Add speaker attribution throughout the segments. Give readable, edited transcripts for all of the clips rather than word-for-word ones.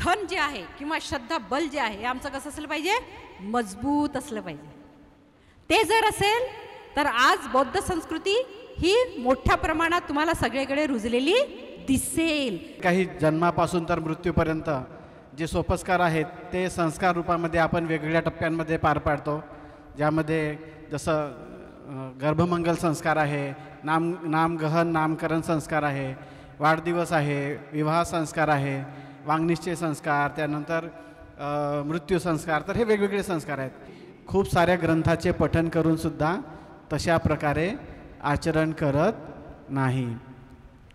Speaker 1: थन जे आहे किंवा श्रद्धा बल जे आहे हे आमचं कसं असलं पाहिजे, मजबूत असलं पाहिजे. ते जर असेल तर आज बौद्ध संस्कृती ही मोठ्या प्रमाणात तुम्हाला सगळीकडे रुजलेली दिसेल.
Speaker 2: काही जन्मापासून तर मृत्यूपर्यंत जे सोपस्कार आहेत ते संस्कार रूपामध्ये आपण वेगवेगळ्या टप्प्यांमध्ये पार पाडतो. ज्यामध्ये जसं गर्भमंगल संस्कार आहे, नामगहन नामकरण संस्कार आहे, वाढदिवस आहे, विवाह संस्कार आहे, वांगनिश्चय संस्कार, त्यानंतर मृत्यू संस्कार. तर हे वेगवेगळे संस्कार आहेत. खूप साऱ्या ग्रंथाचे पठन करूनसुद्धा तशा प्रकारे आचरण करत नाही.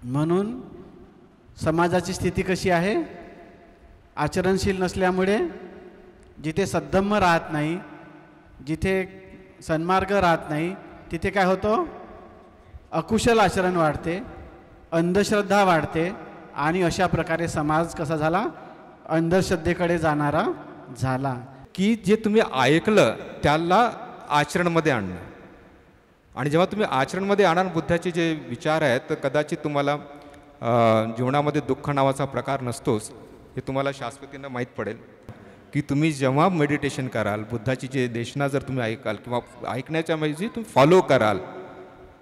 Speaker 2: म्हणून समाजाची स्थिती कशी आहे, आचरणशील नसल्यामुळे जिथे सद्धम्म राहत नाही, जिथे सन्मार्ग राहत नाही, तिथे काय होतं, अकुशल आचरण वाढते, अंधश्रद्धा वाढते आणि अशा प्रकारे समाज कसा झाला, अंधश्रद्धेकडे जाणारा झाला.
Speaker 3: की जे तुम्ही ऐकलं त्याला आचरणमध्ये आणणं, आणि जेव्हा तुम्ही आचरणमध्ये आणाल बुद्धाचे जे विचार आहेत, तर कदाचित तुम्हाला जीवनामध्ये दुःख नावाचा प्रकार नसतोच हे तुम्हाला शाश्वतीनं माहीत पडेल. की तुम्ही जेव्हा मेडिटेशन कराल, बुद्धाची जे देशना जर तुम्ही ऐकाल किंवा ऐकण्याच्या म्हणजे तुम्ही फॉलो कराल,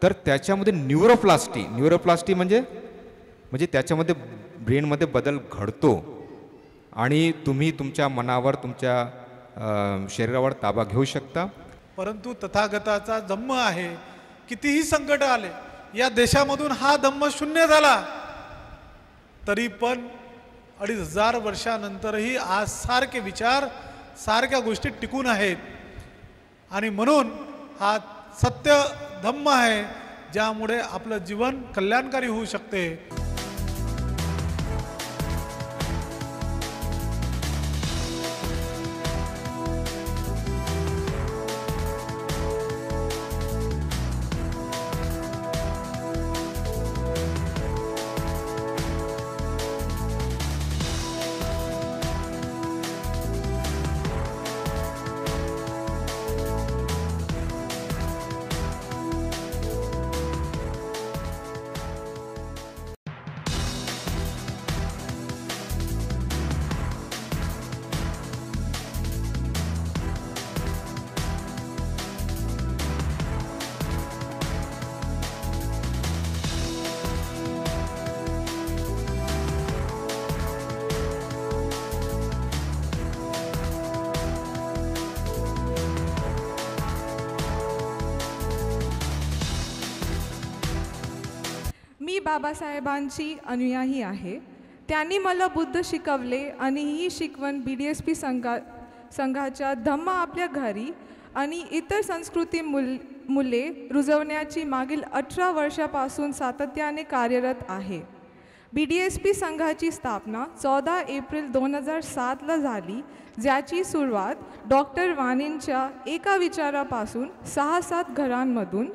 Speaker 3: तर त्याच्यामध्ये न्यूरोप्लास्टी म्हणजे त्याच्यामध्ये ब्रेनमध्ये बदल घडतो आणि तुम्ही तुमच्या मनावर, तुमच्या शरीरावर ताबा घेऊ शकता.
Speaker 4: परंतु तथागताचा धम्म आहे, कितीही संकट आले, या देशामधून हा धम्म शून्य झाला तरी पण 2500 वर्षानंतरही आज सारखे विचार, सारख्या गोष्टी टिकून आहेत. आणि म्हणून हा सत्य धम्म आहे ज्यामुळे आपलं जीवन कल्याणकारी होऊ शकते.
Speaker 5: मी बाबासाहेबांची अनुयायी आहे. त्यांनी मला बुद्ध शिकवले आणि ही शिकवण BDSP संघाच्या धम्म आपल्या घरी आणि इतर संस्कृती मूल्ये रुजवण्याची मागील 18 वर्षापासून सातत्याने कार्यरत आहे. BDSP संघाची स्थापना 14 एप्रिल 2007ला झाली, ज्याची सुरुवात डॉक्टर वाणींच्या एका विचारापासून 6-7 घरांमधून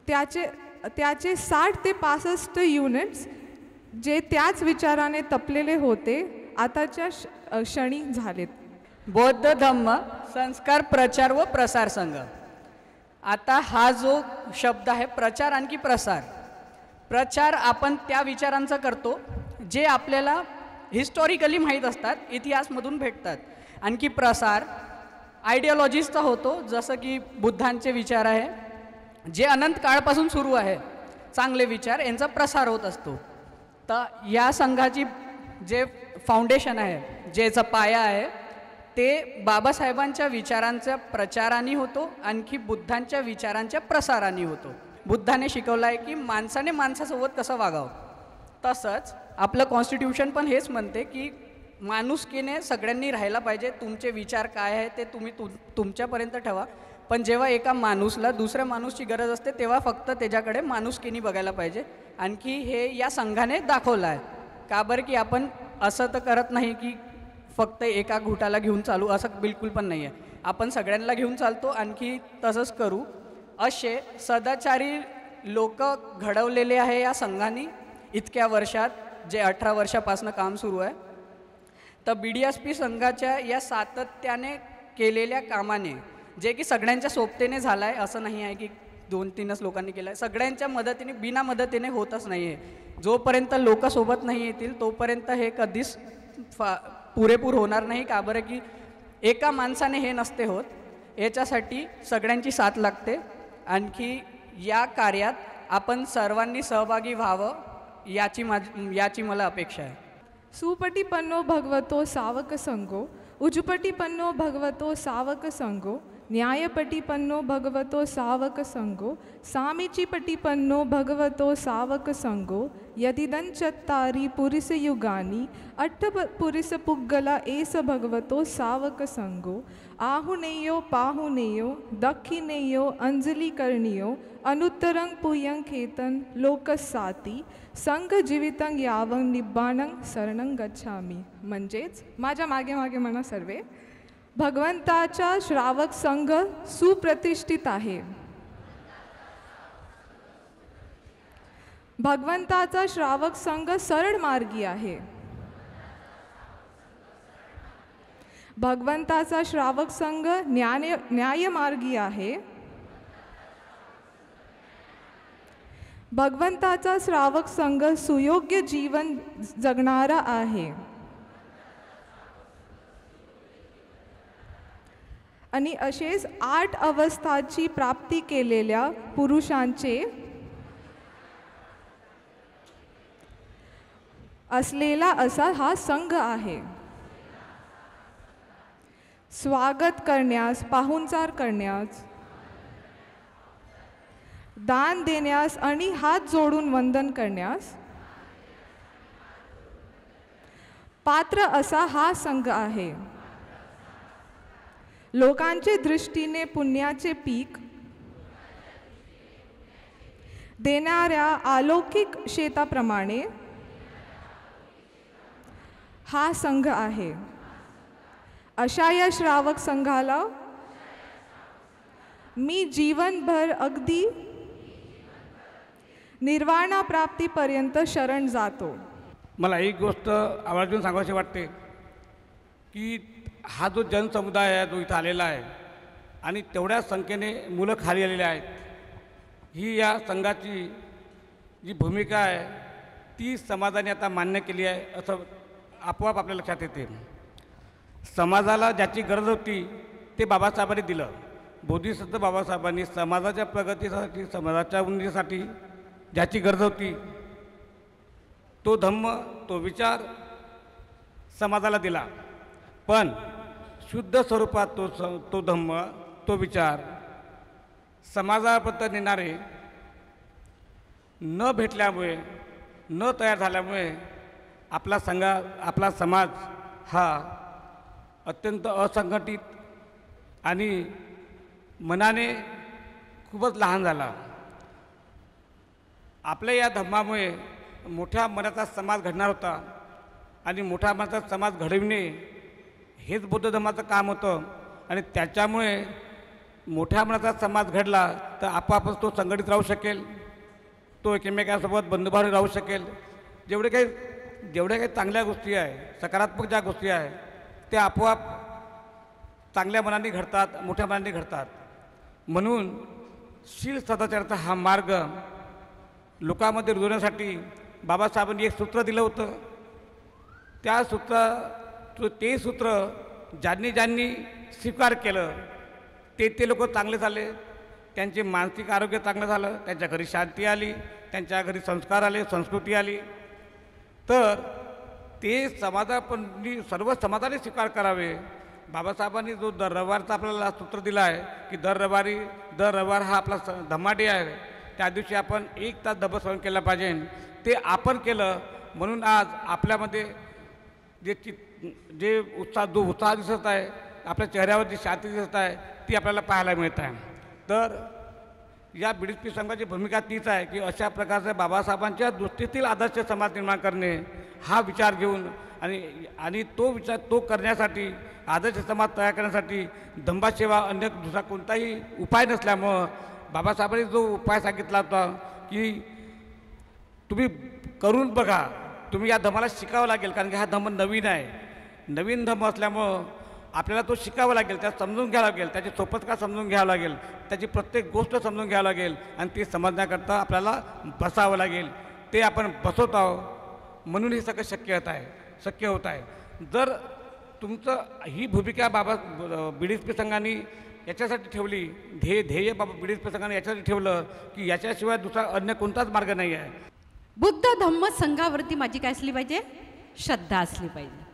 Speaker 5: त्याचे 60 ते 65 युनिट्स जे त्याच विचाराने तपलेले होते आताच्या क्षणी झालेत.
Speaker 6: बौद्ध धम्म संस्कार प्रचार व प्रसार संघ. आता हा जो शब्द आहे प्रचार आणखी प्रचार आपण त्या विचारांचा करतो जे आपल्याला हिस्टॉरिकली माहीत असतात, इतिहासमधून भेटतात. आणखी प्रसार आयडिओलॉजीजचा होतो, जसं की बुद्धांचे विचार आहे जे अनंत काळापासून सुरू आहे, चांगले विचार यांचा प्रसार होत असतो. तर या संघाची जे फाउंडेशन आहे, जेचा पाया आहे, ते बाबासाहेबांच्या विचारांच्या प्रचाराने होतो, आणखी बुद्धांच्या विचारांच्या प्रसाराने होतो. बुद्धाने शिकवलं आहे की माणसाने माणसासोबत कसं वागावं. तसंच आपलं कॉन्स्टिट्यूशन पण हेच म्हणते की माणुसकीने सगळ्यांनी राहायला पाहिजे. तुमचे विचार काय आहे ते तुम्ही तुमच्यापर्यंत ठेवा, पण जेव्हा एका माणूसला दुसऱ्या माणूसची गरज असते तेव्हा फक्त त्याच्याकडे माणुसकीने बघायला पाहिजे. आणखी हे या संघाने दाखवलं आहे. का बरं की आपण असं तर करत नाही की फक्त एका घुटाला घेऊन चालू, असं बिलकुल पण नाही आहे. आपण सगळ्यांना घेऊन चालतो, आणखी तसंच करू. असे सदाचारी लोक घडवलेले आहे या संघाने इतक्या वर्षात, जे 18 वर्षापासून काम सुरू आहे. तर BDSP संघाच्या या सातत्याने केलेल्या कामाने, जे की सगळ्यांच्या सोबतीने झालं आहे, असं नाही आहे की 2-3च लोकांनी केलं आहे, सगळ्यांच्या मदतीने, बिना मदतीने होतच नाही आहे. जोपर्यंत लोक सोबत नाही येतील तोपर्यंत हे कधीच पुरेपूर होणार नाही. का बरं की एका माणसाने हे नसते होत, याच्यासाठी सगळ्यांची साथ लागते. आणखी या कार्यात आपण सर्वांनी सहभागी व्हावं याची मला अपेक्षा आहे.
Speaker 5: सुपटिपन्नो भगवतो सावक संगो, उजुपटिपन्नो भगवतो सावक संगो, न्यायपटिपन्नो भगवतो सावक संगो, सामीचीपटिपन्नो भगवतो सावक संगो, यदिदंचत्तारि पुरिसयुगानि अट्टपुरिसपुग्गला एस भगवतो सावक संगो, आहुनेयो पाहुनेयो दक्षिणेयो अंजलिकर्णियो अनुत्तरं पुयं खेतं लोकसाती संघ जीवितं यावं निब्बाणं शरणं गच्छामी. म्हणजेच माझ्या मागे मागे म्हणा सर्वे, भगवंताचा श्रावक संघ सुप्रतिष्ठित आहे. भगवंताचा श्रावक संघ सरळ मार्गी आहे. भगवंताचा श्रावक संघ न्यायमार्गी आहे. भगवंताचा श्रावक संघ सुयोग्य जीवन जगणारा आहे. आणि असेच 8 अवस्थाची प्राप्ती केलेल्या पुरुषांचे असलेला असा हा संघ आहे. स्वागत करण्यास, पाहुणचार करण्यास, दान देण्यास आणि हात जोडून वंदन करण्यास पात्र असा हा संघ आहे. लोकांचे दृष्टीने पुण्याचे पीक देणाऱ्या अलौकिक शेताप्रमाणे हा संघ आहे. अशा या श्रावक संघाला मी जीवनभर अगदी निर्वाणाप्राप्तीपर्यंत शरण जातो.
Speaker 7: मला एक गोष्ट आवर्जून सांगावीशी वाटते की हा जो जनसमुदाय आहे जो इथं आलेला आहे आणि तेवढ्या संख्येने मुलं खाली आलेली आहेत, ही या संघाची जी भूमिका आहे ती समाजाने आता मान्य केली आहे असं आपोआप आपल्या लक्षात येते. समाजाला ज्याची गरज होती ते बाबासाहेबांनी दिलं. बोधिसत्व बाबासाहेबांनी समाजाच्या प्रगतीसाठी, समाजाच्या उन्नतीसाठी ज्याची गरज होती तो धम्म, तो विचार समाजाला दिला. पण शुद्ध स्वरूपात तो धम्म, तो विचार समाजाबद्दल नेणारे न भेटल्यामुळे, न तयार झाल्यामुळे आपला समाज हा अत्यंत असंघटित आणि मनाने खूपच लहान झाला. आपल्या या धम्मामुळे मोठ्या मनाचा समाज घडणार होता आणि मोठ्या मनाचा समाज घडविणे हेच बौद्ध धर्माचं काम होतं. आणि त्याच्यामुळे मोठ्या मनाचा समाज घडला तर आपोआपच तो संघटित राहू शकेल, तो एकमेकांसोबत बंधुभावाने राहू शकेल. जेवढ्या काही चांगल्या गोष्टी आहे, सकारात्मक ज्या गोष्टी आहे त्या आपोआप चांगल्या मनाने घडतात, मोठ्या मनाने घडतात. म्हणून शील सदाचाराचा हा मार्ग लोकांमध्ये रुजवण्यासाठी बाबासाहेबांनी एक सूत्र दिलं होतं. त्या ते सूत्र ज्यांनी स्वीकार केलं ते लोक चांगले झाले, त्यांचे मानसिक आरोग्य चांगलं झालं, त्यांच्या घरी शांती आली, त्यांच्या घरी संस्कार आले, संस्कृती आली. तर ते सर्व समाजाने स्वीकार करावे. बाबासाहेबांनी जो दर रविवारचा आपल्याला सूत्र दिला आहे की दर रविवार हा आपला धम्मा डे आहे, त्या दिवशी आपण 1 तास धम्मश्रवण केलं पाहिजे. ते आपण केलं म्हणून आज आपल्यामध्ये जो उत्साह दिसत आहे, आपल्या चेहऱ्यावर जी शांती दिसत आहे ती आपल्याला पाहायला मिळत आहे. तर या बीडीएसपी संघाची भूमिका तीच आहे की अशा प्रकारच्या बाबासाहेबांच्या दृष्टीतील आदर्श समाज निर्माण करणे हा विचार घेऊन आणि तो विचार तो करण्यासाठी, आदर्श समाज तयार करण्यासाठी धम्माशिवाय अन्य दुसरा कोणताही उपाय नसल्यामुळं बाबासाहेबांनी जो उपाय सांगितला होता की तुम्ही करून बघा, तुम्ही या धम्माला शिकावं लागेल. कारण की हा धम्म नवीन आहे, नवीन धम्म असल्यामुळं आपल्याला तो शिकावा लागेल, त्यात समजून घ्यावं लागेल, त्याची सोपस्कार समजून घ्यावं लागेल, त्याची प्रत्येक गोष्ट समजून घ्यावं लागेल आणि ती समजण्याकरता आपल्याला बसावं लागेल. ते आपण बसवत आहोत म्हणून हे सगळं शक्य होत आहे. जर तुमचं ही भूमिका बाबा BDSP संघाने याच्यासाठी ठेवली, ध्येय बाबा BDSP संघाने याच्यासाठी ठेवलं की याच्याशिवाय दुसरा अन्य कोणताच मार्ग नाही आहे.
Speaker 1: बुद्ध धम्म संघावरती माझी काय असली पाहिजे? श्रद्धा असली पाहिजे.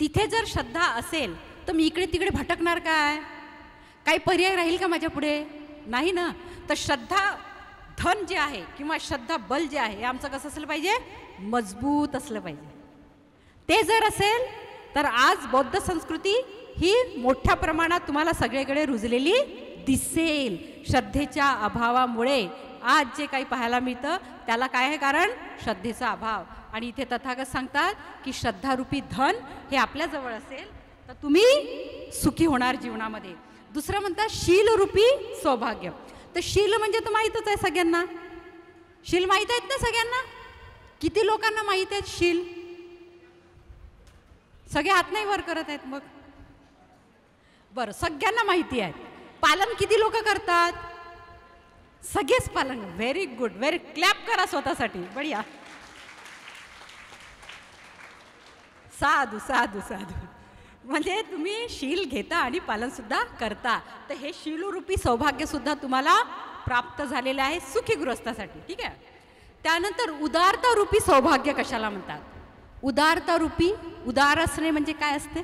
Speaker 1: तिथे जर श्रद्धा असेल तर मी इकडे तिकडे भटकणार काय? काही पर्याय राहील का माझ्या पुढे? नाही ना. तर श्रद्धा धन जे आहे किंवा श्रद्धा बल जे आहे हे आमचं कसं असलं पाहिजे? मजबूत असलं पाहिजे. ते जर असेल तर आज बौद्ध संस्कृती ही मोठ्या प्रमाणात तुम्हाला सगळीकडे रुजलेली दिसेल. श्रद्धेच्या अभावामुळे आज जे काही पाहायला मिळतं त्याला काय आहे कारण? श्रद्धेचा अभाव. आणि इथे तथागत सांगतात की श्रद्धारूपी धन हे आपल्याजवळ असेल तर तुम्ही सुखी होणार जीवनामध्ये. दुसरं म्हणतात शीलरूपी सौभाग्य. तर शील म्हणजे तर माहीतच आहे सगळ्यांना. शील माहीत आहेत ना सगळ्यांना? किती लोकांना माहीत आहेत शील? सगळे हात नाही वर करत आहेत. मग बरं, सगळ्यांना माहिती आहे. पालन किती लोक करतात? सगळेच पालन. Very good, very. क्लॅप करा स्वतःसाठी. बढिया. साधू साधू साधू. म्हणजे तुम्ही शील घेता आणि पालन सुद्धा करता. तर हे शीलरूपी सौभाग्य सुद्धा तुम्हाला प्राप्त झालेलं आहे सुखी गृहस्थासाठी. ठीक आहे. त्यानंतर उदारता रूपी सौभाग्य कशाला म्हणतात? उदारता रूपी, उदार असणे म्हणजे काय असते?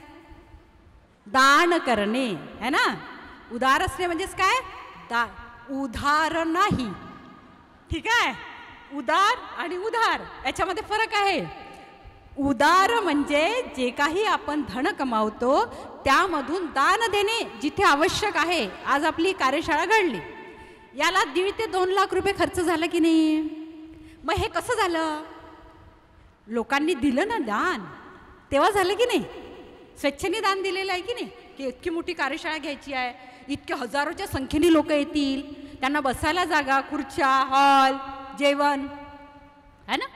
Speaker 1: दान करणे है ना. उदार असणे म्हणजेच काय? उधार नाही. ठीक आहे. उदार आणि उधार याच्यामध्ये फरक आहे. उदार म्हणजे जे काही आपण धन कमावतो त्यामधून दान देणे जिथे आवश्यक आहे. आज आपली कार्यशाळा घडली, याला 1.5 ते 2 लाख रुपये खर्च झाला की नाही? मग हे कसं झालं? लोकांनी दिलं ना दान, तेव्हा झालं की नाही? स्वेच्छेने दान दिलेलं आहे की नाही? की इतकी मोठी कार्यशाळा घ्यायची आहे, इतके हजारोच्या संख्येने लोक येतील, त्यांना बसायला जागा, खुर्च्या, हॉल, जेवण है ना,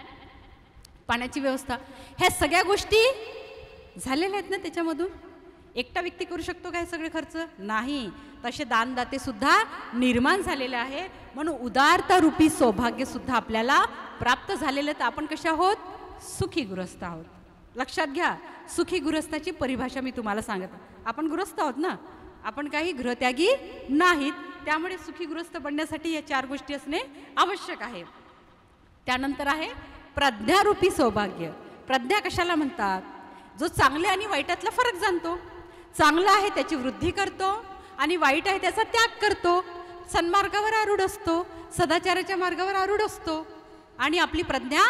Speaker 1: पाण्याची व्यवस्था, ह्या सगळ्या गोष्टी झालेल्या आहेत ना. त्याच्यामधून एकटा व्यक्ती करू शकतो काय सगळे खर्च? नाही. तसे दानदाते सुद्धा निर्माण झालेले आहे. म्हणून उदारता रूपी सौभाग्य सुद्धा आपल्याला प्राप्त झालेलं. तर आपण कशा आहोत? सुखी गृहस्थ आहोत. लक्षात घ्या, सुखी गृहस्थाची परिभाषा मी तुम्हाला सांगत. आपण गृहस्थ आहोत ना, आपण काही गृहत्यागी नाहीत. त्यामुळे सुखी गृहस्थ बनण्यासाठी या 4 गोष्टी असणे आवश्यक आहे. त्यानंतर आहे प्रज्ञारूपी सौभाग्य. प्रज्ञा कशाला म्हणतात? जो चांगले आणि वाईटातला फरक जाणतो. चांगलं आहे त्याची वृद्धी करतो आणि वाईट आहे त्याचा त्याग करतो. सन्मार्गावर आरूढ असतो, सदाचाराच्या मार्गावर आरूढ असतो आणि आपली प्रज्ञा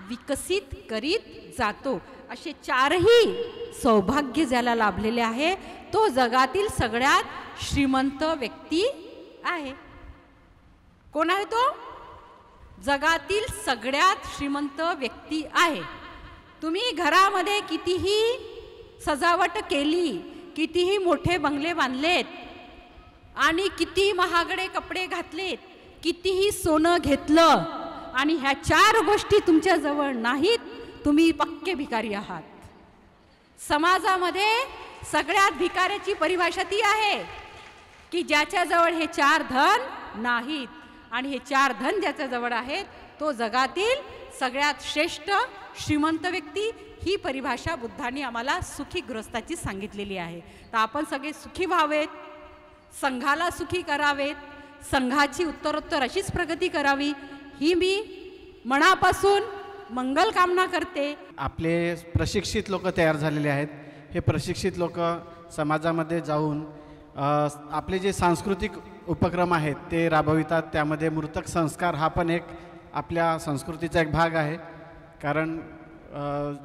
Speaker 1: विकसित करीत जातो. असे 4ही सौभाग्य ज्याला लाभलेले आहे तो जगातील सगळ्यात श्रीमंत व्यक्ती आहे. कोण आहे तो? जगातील सगळ्यात श्रीमंत व्यक्ती आहे. तुम्ही घरामध्ये कितीही सजावट केली, कितीही मोठे बंगले बांधलेत आणि कितीही महागडे कपडे घातलेत, कितीही सोनं घेतलं आणि ह्या 4 गोष्टी तुमच्या जवळ नाहीत, तुम्ही पक्के भिकारी आहात. समाजामध्ये सगळ्यात भिकाऱ्याची परिभाषा ती आहे की ज्याच्याजवळ हे 4 धन नाहीत. आणि हे 4 धन ज्याच्याजवळ आहेत तो जगातील सगळ्यात श्रेष्ठ श्रीमंत व्यक्ती. ही परिभाषा बुद्धांनी आम्हाला सुखी गृहस्थाची सांगितलेली आहे. तर आपण सगळे सुखी व्हावेत, संघाला सुखी करावेत, संघाची उत्तरोत्तर अशीच प्रगती करावी, ही मी मनापासून मंगल कामना करते.
Speaker 2: आपले प्रशिक्षित लोक तयार झालेले आहेत. हे प्रशिक्षित लोक समाजामध्ये जाऊन आपले जे सांस्कृतिक उपक्रम आहेत ते राबवितात. त्यामध्ये मृतक संस्कार हा पण एक आपल्या संस्कृतीचा एक भाग आहे. कारण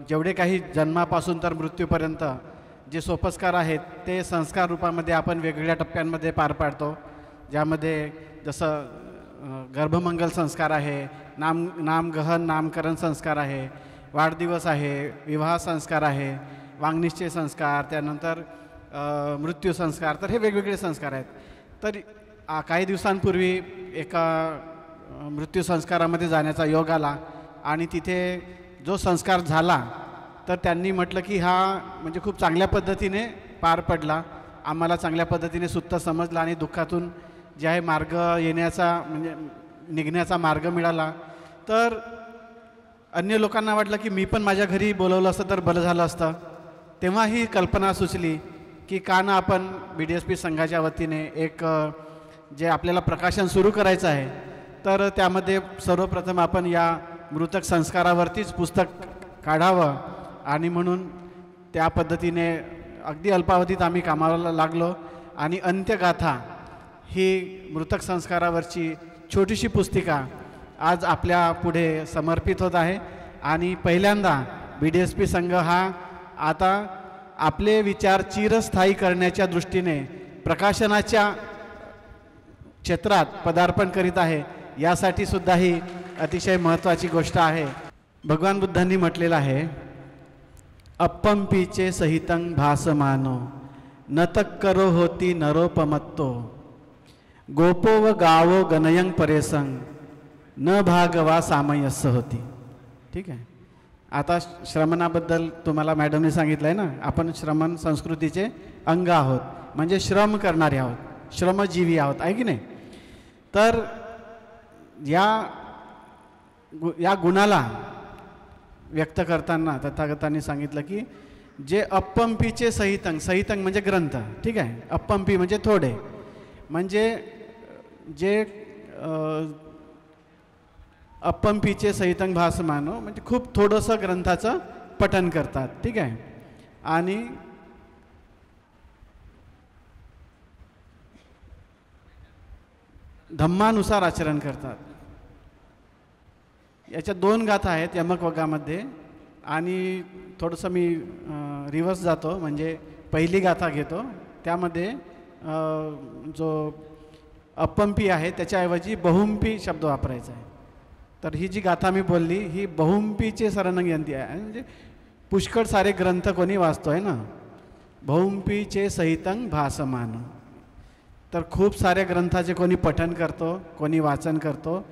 Speaker 2: जेवढे काही जन्मापासून तर मृत्यूपर्यंत जे सोपस्कार आहेत ते संस्कार रूपामध्ये आपण वेगवेगळ्या टप्प्यांमध्ये पार पाडतो. ज्यामध्ये जसं गर्भमंगल संस्कार आहे, नामगहन नामकरण संस्कार आहे, वाढदिवस आहे, विवाह संस्कार आहे, वांगनिश्चय संस्कार, त्यानंतर मृत्यू संस्कार. तर हे वेगवेगळे संस्कार आहेत. तर काही दिवसांपूर्वी एका मृत्यू संस्कारामध्ये जाण्याचा योग आला आणि तिथे जो संस्कार झाला तर त्यांनी म्हटलं की हा म्हणजे खूप चांगल्या पद्धतीने पार पडला, आम्हाला चांगल्या पद्धतीने सुत्त समजला आणि दुःखातून जे आहे मार्ग येण्याचा म्हणजे निघण्याचा मार्ग मिळाला. तर अन्य लोकांना वाटलं की मी पण माझ्या घरी बोलवलं असतं तर बरं झालं असतं. तेव्हा ही कल्पना सुचली की का ना आपण BDSP संघाच्या वतीने एक जे आपल्याला प्रकाशन सुरू करायचं आहे, तर त्यामध्ये सर्वप्रथम आपण या मृतक संस्कारावरतीच पुस्तक काढावं आणि म्हणून त्या पद्धतीने अगदी अल्पावधीत आम्ही कामाला लागलो आणि अंत्यगाथा ही मृतक संस्कारावरची छोटीशी पुस्तिका आज आपल्या पुढे समर्पित होत आहे. आणि पहिल्यांदा BDSP संघ हा आता आपले विचार चिरस्थायी करण्याच्या दृष्टीने प्रकाशनाच्या क्षेत्रात पदार्पण करीत आहे. यासाठी सुद्धा ही अतिशय महत्त्वाची गोष्ट आहे. भगवान बुद्धांनी म्हटलेलं आहे, अप्पंपीचे सहितं भासमानो न तक्करो होती नरोपमत्तो गोपो व गावो गणयं परेसंग न भागवा सामयस्य होती. ठीक आहे. आता श्रमणाबद्दल तुम्हाला मॅडमने सांगितलं आहे ना, आपण श्रमण संस्कृतीचे अंग आहोत, म्हणजे श्रम करणारे आहोत, श्रमजीवी आहोत, आहे की नाही. तर या गुणाला व्यक्त करताना तथागतांनी सांगितलं की जे अप्पंपीचे सहितं, सहितं म्हणजे ग्रंथ, ठीक आहे. अप्पंपी म्हणजे थोडे, म्हणजे जे अप्पंपीचे सहितं भासमानो म्हणजे खूप थोडंसं ग्रंथाचं पठन करतात, ठीक आहे. आणि धम्मानुसार आचरण करतात. याच्या 2 गाथा आहेत यमक वगामध्ये. आणि थोडंसं मी रिव्हर्स जातो, म्हणजे पहिली गाथा घेतो. त्यामध्ये जो अप्पंपी आहे त्याच्याऐवजी बहुंपी शब्द वापरायचा आहे. तर ही जी गाथा मी बोलली ही बहुंपीचे शरणयंती आहे, म्हणजे पुष्कळ सारे ग्रंथ कोणी वाचतो आहे ना. बहुंपीचे सहितं भासमान, तर खूप साऱ्या ग्रंथाचे कोणी पठन करतो, कोणी वाचन करतो,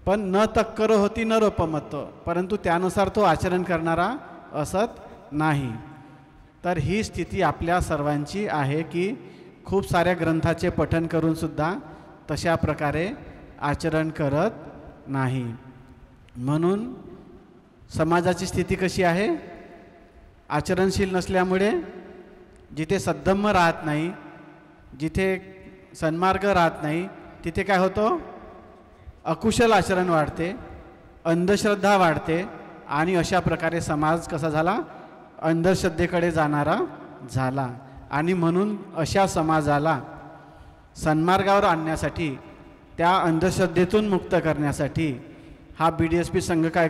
Speaker 2: पण न तक्कर होती नरोपमत्तो, परंतु त्यानुसार तो आचरण करणारा असत नाही. तर ही स्थिती आपल्या सर्वांची आहे की खूप साऱ्या ग्रंथाचे पठन करूनसुद्धा तशा प्रकारे आचरण करत नाही. म्हणून समाजाची स्थिती कशी आहे, आचरणशील नसल्यामुळे जिथे सद्धम्म राहत नाही, जिथे सन्मार्ग राहत नाही, तिथे काय होतं, अकुशल आचरण वाढते, अंधश्रद्धा वाढते आणि अशा प्रकारे समाज कसा झाला, अंधश्रद्धेकडे जाणारा झाला. आणि म्हणून अशा समाजाला सन्मार्गावर आणण्यासाठी, त्या अंधश्रद्धेतून मुक्त करण्यासाठी हा BDSP संघ काय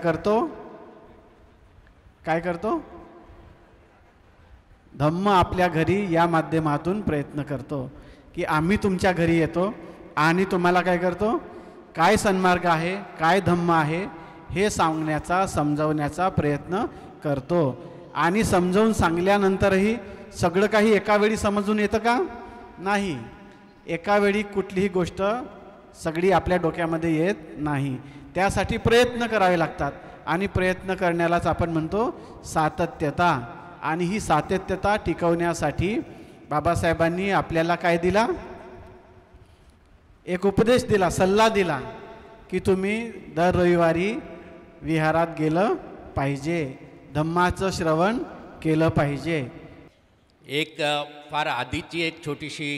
Speaker 2: करतो, धम्म आपल्या घरी या माध्यमातून प्रयत्न करतो की आम्ही तुमच्या घरी येतो आणि तुम्हाला काय करतो, काय सन्मार्ग आहे, काय धम्म आहे हे सांगण्याचा, समजवण्याचा प्रयत्न करतो. आणि समजावून सांगल्यानंतरही सगळं काही एका वेळी समजून येतं का, नाही. एका वेळी कुठलीही गोष्ट सगळी आपल्या डोक्यामध्ये येत नाही. त्यासाठी प्रयत्न करावे लागतात आणि प्रयत्न करण्यालाच आपण म्हणतो सातत्यता. आणि ही सातत्यता टिकवण्यासाठी बाबासाहेबांनी आपल्याला काय दिला, एक उपदेश दिला, सल्ला दिला की तुम्ही दर रविवारी विहारात गेलं पाहिजे, धम्माचं श्रवण केलं पाहिजे.
Speaker 8: एक फार आधीची एक छोटीशी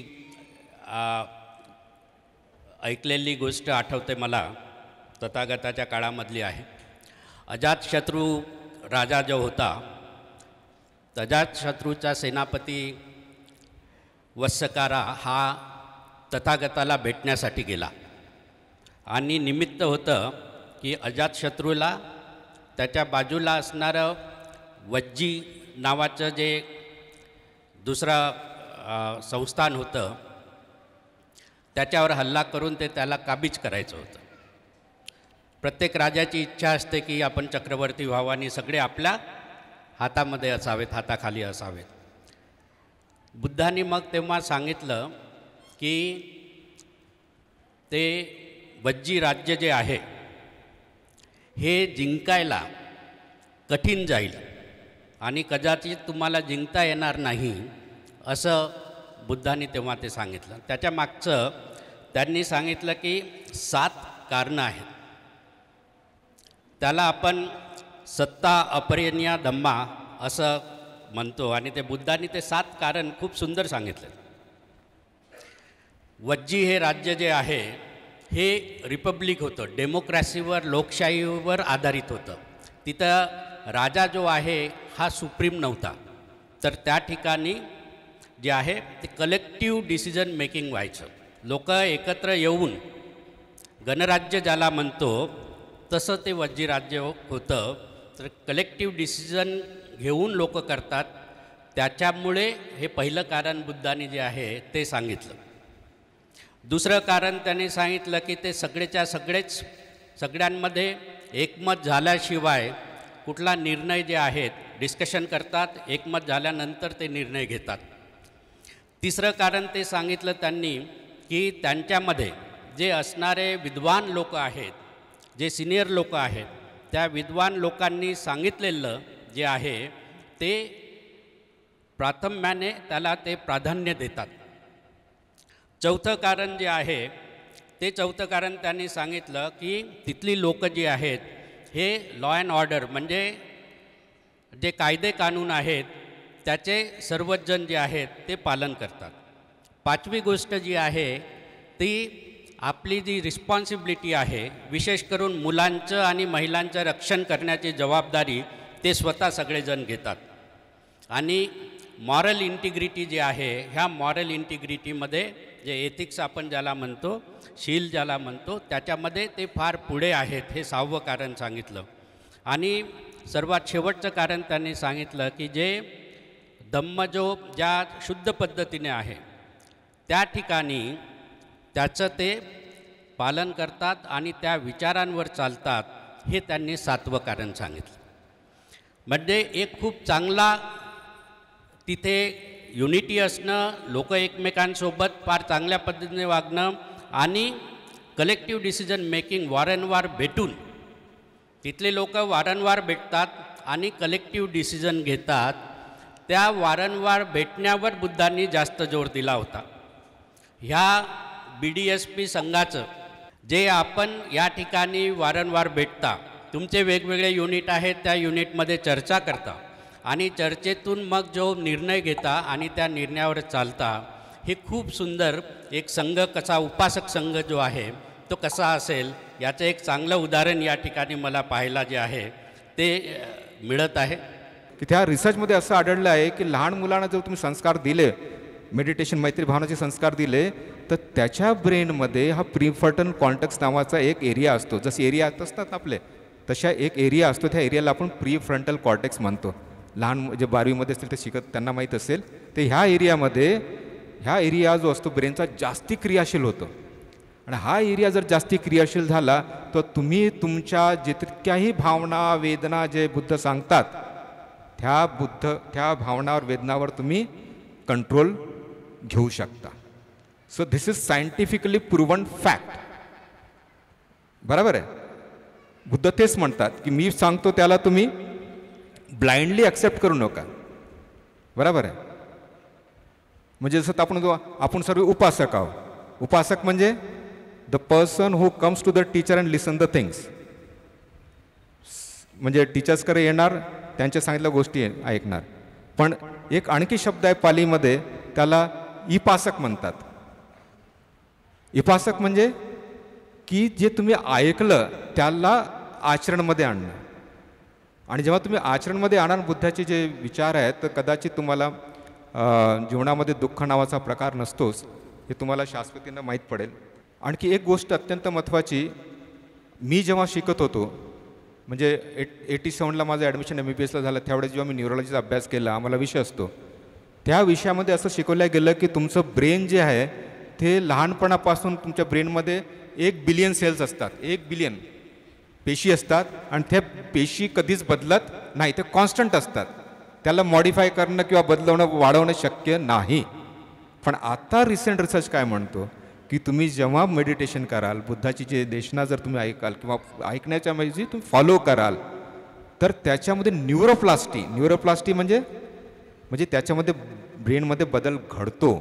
Speaker 8: ऐकलेली गोष्ट आठवते मला, तथागताच्या काळामधली आहे. अजातशत्रू राजा जो होता, अजातशत्रूचा सेनापती वत्सकारा हा तथागताला भेटण्यासाठी गेला. आणि निमित्त होतं की अजातशत्रूला त्याच्या बाजूला असणारं वज्जी नावाचं जे दुसरं संस्थान होतं, त्याच्यावर हल्ला करून ते त्याला काबीज करायचं होतं. प्रत्येक राजाची इच्छा असते की आपण चक्रवर्ती व्हावं आणि सगळे आपल्या हातामध्ये असावेत, हाताखाली असावेत. बुद्धांनी मग तेव्हा सांगितलं की ते वज्जी राज्य जे आहे हे जिंकायला कठीण जाईल आणि कदाचित तुम्हाला जिंकता येणार नाही, असं बुद्धांनी तेव्हा ते सांगितलं. त्याच्या मागचं त्यांनी सांगितलं की 7 कारणं आहेत. त्याला आपण सत्ता अपरियन्या धम्मा असं म्हणतो आणि ते बुद्धांनी ते 7 कारण खूप सुंदर सांगितले. वज्जी हे राज्य जे आहे हे रिपब्लिक होतं, डेमोक्रॅसीवर लोकशाहीवर आधारित होतं. तिथं राजा जो आहे हा सुप्रीम नव्हता, तर त्या ठिकाणी जे आहे ते कलेक्टिव्ह डिसिजन मेकिंग व्हायचं. लोक एकत्र येऊन गणराज्य ज्याला म्हणतो तसं ते वज्जी राज्य होतं. तर कलेक्टिव्ह डिसिजन घेऊन लोक करतात, त्याच्यामुळे हे पहिलं कारण बुद्धांनी जे आहे ते सांगितलं. दुसरं कारण त्यांनी सांगितलं की ते सगळ्यांमध्ये एकमत झाल्याशिवाय कुठला निर्णय जे आहेत डिस्कशन करतात, एकमत झाल्यानंतर ते निर्णय घेतात. तिसरं कारण ते सांगितलं त्यांनी की त्यांच्यामध्ये जे असणारे विद्वान लोक आहेत, जे सिनियर लोक आहेत, त्या विद्वान लोकांनी सांगितलेलं जे आहे ते प्राथम्याने त्याला ते प्राधान्य देतात. चौथं कारण जे आहे ते चौथं कारण त्यांनी सांगितलं की तिथली लोक जी आहेत हे लॉ अँड ऑर्डर म्हणजे जे कायदे कानून आहेत त्याचे सर्वच जण जे आहेत ते पालन करतात. पाचवी गोष्ट जी आहे ती आपली जी रिस्पॉन्सिबिलिटी आहे, विशेष करून मुलांचं आणि महिलांचं रक्षण करण्याची जबाबदारी ते स्वतः सगळेजण घेतात. आणि मॉरल इंटिग्रिटी जे आहे, ह्या मॉरल इंटिग्रिटीमध्ये जे एथिक्स आपण ज्याला म्हणतो, शील ज्याला म्हणतो, त्याच्यामध्ये ते फार पुढे आहेत. हे 6वं कारण सांगितलं. आणि सर्वात शेवटचं कारण त्यांनी सांगितलं की जे धम्म जो ज्या शुद्ध पद्धतीने आहे त्या ठिकाणी त्याचं ते पालन करतात आणि त्या विचारांवर चालतात. हे त्यांनी 7वं कारण सांगितलं. म्हणजे एक खूप चांगला तिथे युनिटी असणं, लोक एकमेकांसोबत फार चांगल्या पद्धतीने वागणं आणि कलेक्टिव्ह डिसिजन मेकिंग वारंवार भेटून, तिथले लोक वारंवार भेटतात आणि कलेक्टिव्ह डिसिजन घेतात. त्या वारंवार भेटण्यावर बुद्धांनी जास्त जोर दिला होता. ह्या BDSP संघाचं जे आपण या ठिकाणी वारंवार भेटता, तुमचे वेगवेगळे युनिट आहेत, त्या युनिटमध्ये चर्चा करता आणि चर्चेतून मग जो निर्णय घेता आणि त्या निर्णयावर चालता, हे खूप सुंदर एक संघ कसा, उपासक संघ जो आहे तो कसा असेल याचं एक चांगलं उदाहरण या ठिकाणी मला पाहायला जे आहे ते मिळत आहे.
Speaker 3: की त्या रिसर्चमध्ये असं आढळलं आहे की लहान मुलांना जर तुम्ही संस्कार दिले, मेडिटेशन, मैत्री भावनाचे संस्कार दिले, तर त्याच्या ब्रेनमध्ये हा प्रीफ्रंटल कॉर्टेक्स नावाचा एक एरिया असतो. जसे एरिया असतात आपले, तशा एक एरिया असतो. त्या एरियाला आपण प्रीफ्रंटल कॉर्टेक्स म्हणतो. लहान जे 12वीमध्ये असतील ते शिकत त्यांना माहीत असेल. ते ह्या एरिया जो असतो ब्रेनचा जास्ती क्रियाशील होतो. आणि हा एरिया जर जास्ती क्रियाशील झाला तर तुम्ही तुमच्या जितक्याही भावना, वेदना जे बुद्ध सांगतात त्या भावनावर, वेदनावर तुम्ही कंट्रोल घेऊ शकता. So this is scientifically proven fact. बरोबर आहे. बुद्ध तेच म्हणतात की मी सांगतो त्याला तुम्ही ब्लाइंडली ॲक्सेप्ट करू नका. बरोबर आहे. म्हणजे जसं आपण सर्व उपासक आहोत. उपासक म्हणजे the person who comes to the teacher and listen the things. म्हणजे टीचर्सकडे येणार, त्यांच्या सांगितल्या गोष्टी ऐकणार. पण एक आणखी शब्द आहे पालीमध्ये, त्याला इपासक म्हणतात. इपासक म्हणजे की जे तुम्ही ऐकलं त्याला आचरणमध्ये आणणं. आणि जेव्हा तुम्ही आचरणमध्ये आणाल बुद्धाचे जे विचार आहेत, तर कदाचित तुम्हाला जीवनामध्ये दुःख नावाचा प्रकार नसतोच, हे तुम्हाला शाश्वतीनं माहीत पडेल. आणखी एक गोष्ट अत्यंत महत्त्वाची, मी जेव्हा शिकत होतो, म्हणजे 87ला माझं ॲडमिशन MBBSला झालं, त्यावेळेस जेव्हा मी न्यूरोलॉजीचा अभ्यास केला, आम्हाला विषय असतो, त्या विषयामध्ये असं शिकवलं गेलं की तुमचं ब्रेन जे आहे ते लहानपणापासून तुमच्या ब्रेनमध्ये 1 बिलियन सेल्स असतात. 1 बिलियन पेशी असतात आणि त्या पेशी कधीच बदलत नाही, ते कॉन्स्टंट असतात. त्याला मॉडिफाय करणं किंवा बदलवणं, वाढवणं शक्य नाही. पण आता रिसेंट रिसर्च काय म्हणतो की तुम्ही जेव्हा मेडिटेशन कराल, बुद्धाची जे देशना जर तुम्ही ऐकाल किंवा ऐकण्याच्या म्हणजे तुम्ही फॉलो कराल, तर त्याच्यामध्ये न्यूरोप्लास्टी म्हणजे त्याच्यामध्ये ब्रेनमध्ये बदल घडतो